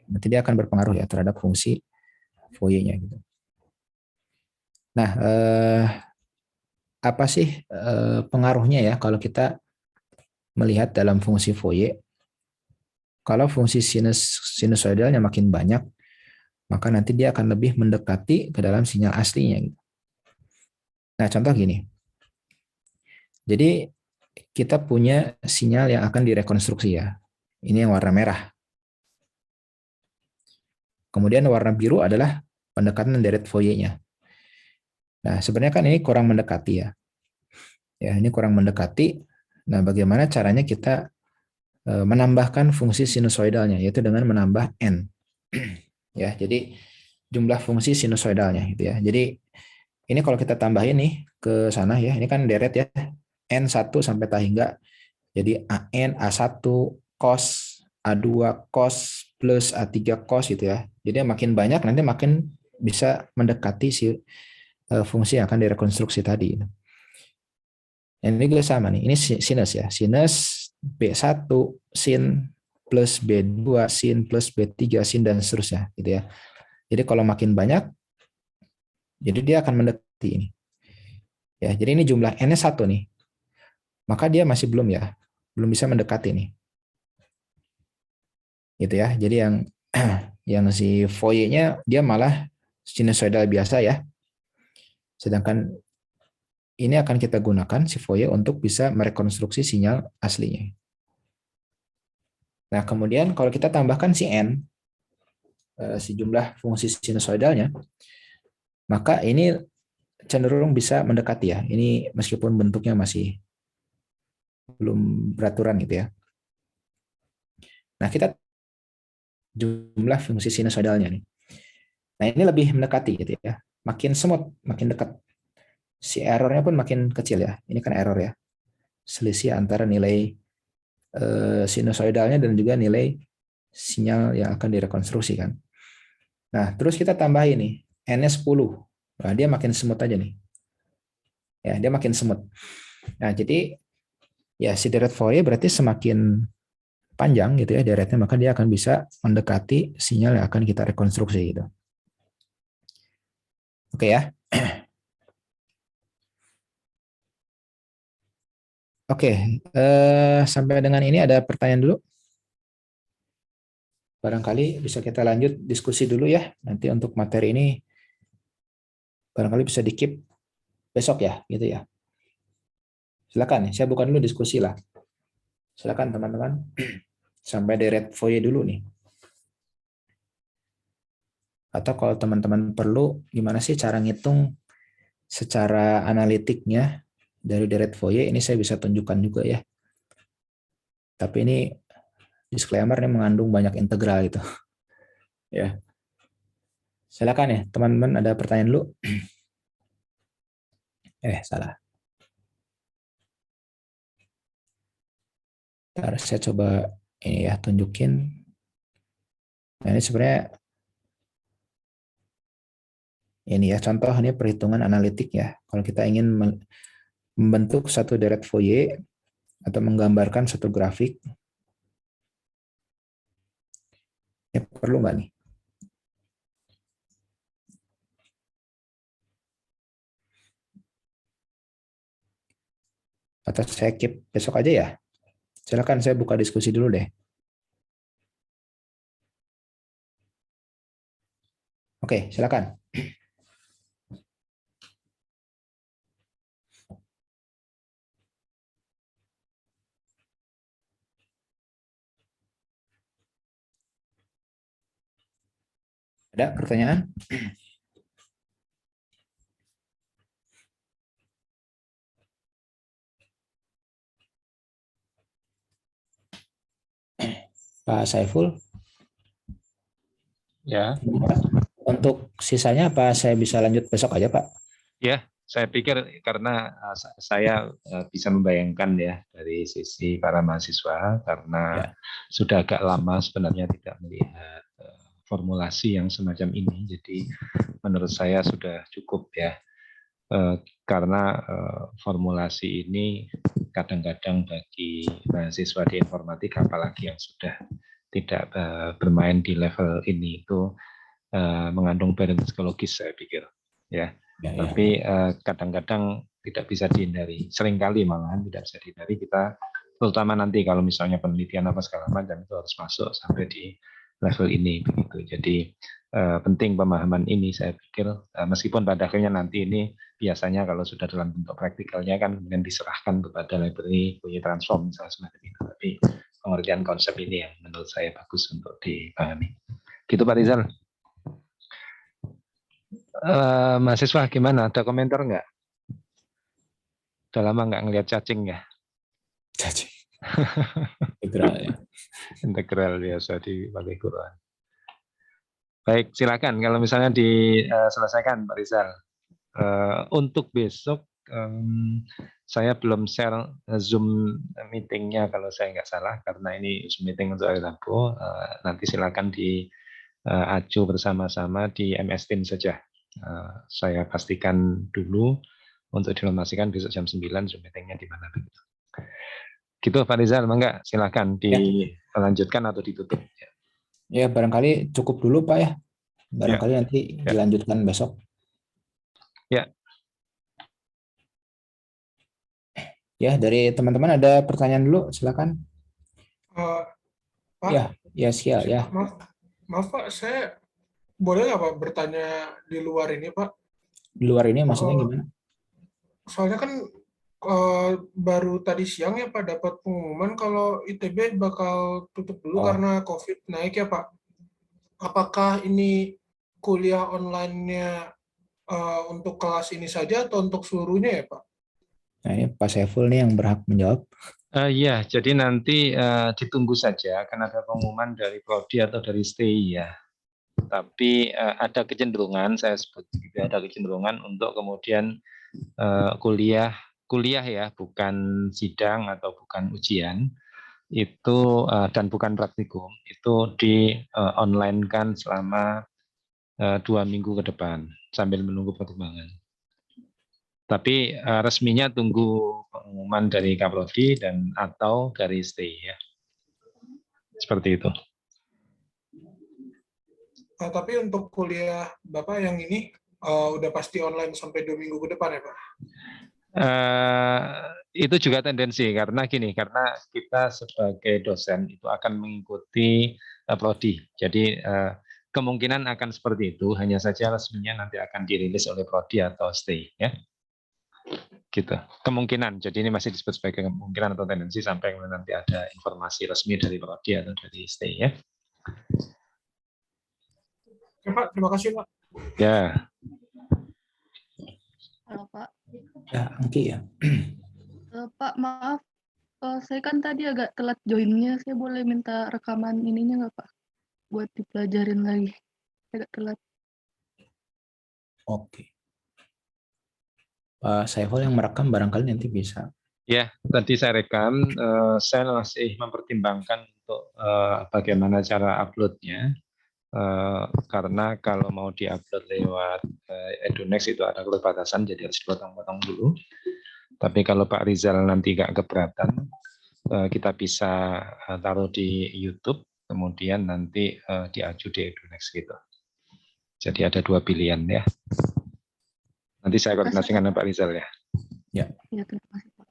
Nanti dia akan berpengaruh ya terhadap fungsi Fourier-nya gitu. Nah, apa sih pengaruhnya ya kalau kita melihat dalam fungsi Fourier? Kalau fungsi sinusoidalnya makin banyak, maka nanti dia akan lebih mendekati ke dalam sinyal aslinya. Gitu. Nah, contoh gini. Jadi kita punya sinyal yang akan direkonstruksi ya. Ini yang warna merah. Kemudian warna biru adalah pendekatan deret Fourier-nya. Nah, sebenarnya kan ini kurang mendekati ya. Ya, ini kurang mendekati. Nah, bagaimana caranya kita menambahkan fungsi sinusoidalnya, yaitu dengan menambah n. Ya, jadi jumlah fungsi sinusoidalnya gitu ya. Jadi ini kalau kita tambahin nih ke sana ya, ini kan deret ya, n1 sampai tak hingga. Jadi an, a1 cos, a2 cos plus a3 cos gitu ya. Jadi makin banyak nanti makin bisa mendekati si fungsi yang akan direkonstruksi tadi. Ini juga sama nih, ini sinus ya. Sinus B1 sin plus B2 sin plus B3 sin dan seterusnya gitu ya. Jadi kalau makin banyak, jadi dia akan mendekati ini. Ya, jadi ini jumlah n-nya 1 nih. Maka dia masih belum ya, belum bisa mendekati nih. Gitu ya. Jadi yang si Fourier-nya dia malah sinusoidal biasa ya. Sedangkan ini akan kita gunakan si Fourier untuk bisa merekonstruksi sinyal aslinya. Nah, kemudian kalau kita tambahkan si n, si jumlah fungsi sinusoidalnya, maka ini cenderung bisa mendekati ya. Ini meskipun bentuknya masih belum beraturan gitu ya. Nah, kita jumlah fungsi sinusoidalnya nih. Nah, ini lebih mendekati gitu ya. Makin semut, makin dekat. Si errornya pun makin kecil ya. Ini kan error ya. Selisih antara nilai sinusoidalnya dan juga nilai sinyal yang akan direkonstruksi kan. Nah, terus kita tambah ini n-nya 10. Nah, dia makin semut aja nih. Ya, dia makin semut. Nah, jadi ya si deret Fourier berarti semakin panjang gitu ya deretnya, maka dia akan bisa mendekati sinyal yang akan kita rekonstruksi gitu. Oke ya. Oke, sampai dengan ini ada pertanyaan dulu. Barangkali bisa kita lanjut diskusi dulu ya. Nanti untuk materi ini barangkali bisa di-keep besok ya, gitu ya. Silakan, saya bukan dulu diskusi lah. Silakan teman-teman. Sampai deret Fourier dulu nih. Atau kalau teman-teman perlu, gimana sih cara ngitung secara analitiknya dari deret Fourier, ini saya bisa tunjukkan juga ya. Tapi ini disclaimer nih mengandung banyak integral gitu. Ya. Silakan ya, teman-teman ada pertanyaan dulu? Salah. Ntar saya coba ini ya tunjukin. Nah, ini sebenarnya ini ya contoh ini perhitungan analitik ya. Kalau kita ingin membentuk satu deret Fourier atau menggambarkan satu grafik, ini perlu nggak nih? Atau saya keep besok aja ya? Silakan saya buka diskusi dulu deh. Oke, silakan. Ada pertanyaan? Pak Saiful? Ya, Untuk sisanya apa saya bisa lanjut besok aja, Pak? ya, saya pikir karena saya bisa membayangkan ya dari sisi para mahasiswa karena Ya. sudah agak lama sebenarnya tidak melihat formulasi yang semacam ini. Jadi menurut saya sudah cukup ya. Karena formulasi ini kadang-kadang bagi mahasiswa di informatika apalagi yang sudah tidak bermain di level ini itu mengandung burden psikologis, saya pikir. Ya. Tapi kadang-kadang tidak bisa dihindari. Seringkali malahan tidak bisa dihindari, kita terutama nanti kalau misalnya penelitian apa segala macam itu harus masuk sampai di level ini begitu. Jadi penting pemahaman ini, saya pikir meskipun pada akhirnya nanti ini biasanya kalau sudah dalam bentuk praktikalnya kan kemudian diserahkan kepada library bunyi transform misalnya semacam itu. Tapi pengertian konsep ini yang menurut saya bagus untuk dipahami. Gitu Pak Rizal. Mahasiswa gimana? Ada komentar nggak? Udah lama nggak ngelihat cacing ya? Cacing. Integral ya. Integral biasa di Balai Quran. Baik, silakan kalau misalnya diselesaikan Pak Rizal. Untuk besok saya belum share Zoom meetingnya kalau saya nggak salah, karena ini Zoom meeting untuk hari Rabu. Nanti silakan diacu bersama-sama di MS Teams saja. Saya pastikan dulu untuk diinformasikan besok jam 9 Zoom meetingnya di mana begitu. Gitu Pak Rizal, mangga silakan dilanjutkan atau ditutup. Ya, barangkali cukup dulu Pak ya. Barangkali nanti dilanjutkan besok. Ya. Ya, dari teman-teman ada pertanyaan dulu, silakan. Pak, Ya, siap ya. Maaf Pak, saya boleh nggak Pak bertanya di luar ini Pak? Di luar ini maksudnya gimana? Soalnya kan baru tadi siang ya Pak dapat pengumuman kalau ITB bakal tutup dulu karena COVID naik ya Pak. Apakah ini kuliah online-nya untuk kelas ini saja atau untuk seluruhnya ya Pak? Nah, ini Pak Saiful nih yang berhak menjawab. Ya, jadi nanti ditunggu saja akan ada pengumuman dari Prodi atau dari STI ya. Tapi ada kecenderungan, saya sebut juga ada kecenderungan untuk kemudian kuliah ya, bukan sidang atau bukan ujian itu dan bukan praktikum, itu di online kan selama 2 minggu ke depan sambil menunggu perkembangan. Tapi resminya tunggu pengumuman dari Kaprodi dan atau dari STI ya. Seperti itu. Tapi untuk kuliah Bapak yang ini udah pasti online sampai 2 minggu ke depan ya Pak? Itu juga tendensi karena kita sebagai dosen itu akan mengikuti prodi. Jadi kemungkinan akan seperti itu, hanya saja resminya nanti akan dirilis oleh prodi atau STI ya. Gitu. Kemungkinan. Jadi ini masih disebut sebagai kemungkinan atau tendensi sampai nanti ada informasi resmi dari prodi atau dari STI ya. Oke Pak, terima kasih Pak. Ya. Halo Pak. Ya, Angki ya. Pak, maaf, saya kan tadi agak telat joinnya. Saya boleh minta rekaman ininya nggak Pak? Buat dipelajarin lagi. Saya agak telat. Oke. Pak Saiful yang merekam barangkali nanti bisa. Ya, tadi saya rekam. Saya masih mempertimbangkan untuk bagaimana cara uploadnya. Karena kalau mau diupload lewat Edunix itu ada keterbatasan, jadi harus dipotong-potong dulu. Tapi kalau Pak Rizal nanti nggak keberatan, kita bisa taruh di YouTube, kemudian nanti diaju di Edunix gitu. Jadi ada 2 pilihan ya. Nanti saya koordinasikan dengan Pak Rizal ya. Ya. Ya, terima kasih Pak.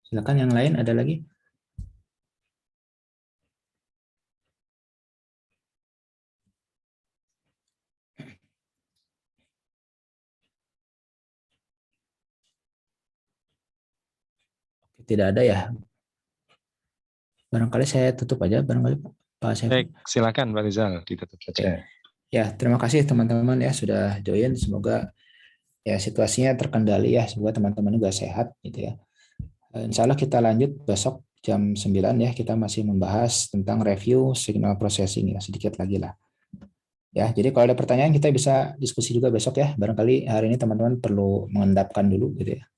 Silakan yang lain ada lagi? Tidak ada ya. Barangkali saya tutup aja, barangkali Pak Saiful. Baik, silakan Pak Rizal, ditutup saja. Ya, terima kasih teman-teman ya sudah join. Semoga ya situasinya terkendali ya. Semoga teman-teman juga sehat gitu ya. Insya Allah kita lanjut besok jam 9 ya. Kita masih membahas tentang review signal processing ya, sedikit lagi lah. Ya, jadi kalau ada pertanyaan kita bisa diskusi juga besok ya. Barangkali hari ini teman-teman perlu mengendapkan dulu gitu ya.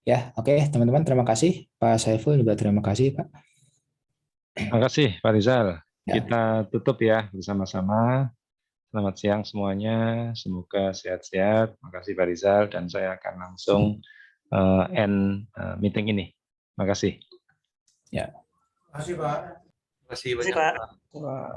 Ya, oke teman-teman, terima kasih. Pak Saiful juga terima kasih Pak. Terima kasih Pak Rizal. Ya. Kita tutup ya bersama-sama. Selamat siang semuanya. Semoga sehat-sehat. Terima kasih Pak Rizal dan saya akan langsung end meeting ini. Terima kasih. Ya. Terima kasih, Pak. Terima kasih Terima kasih, banyak, Pak. Pak. Wah.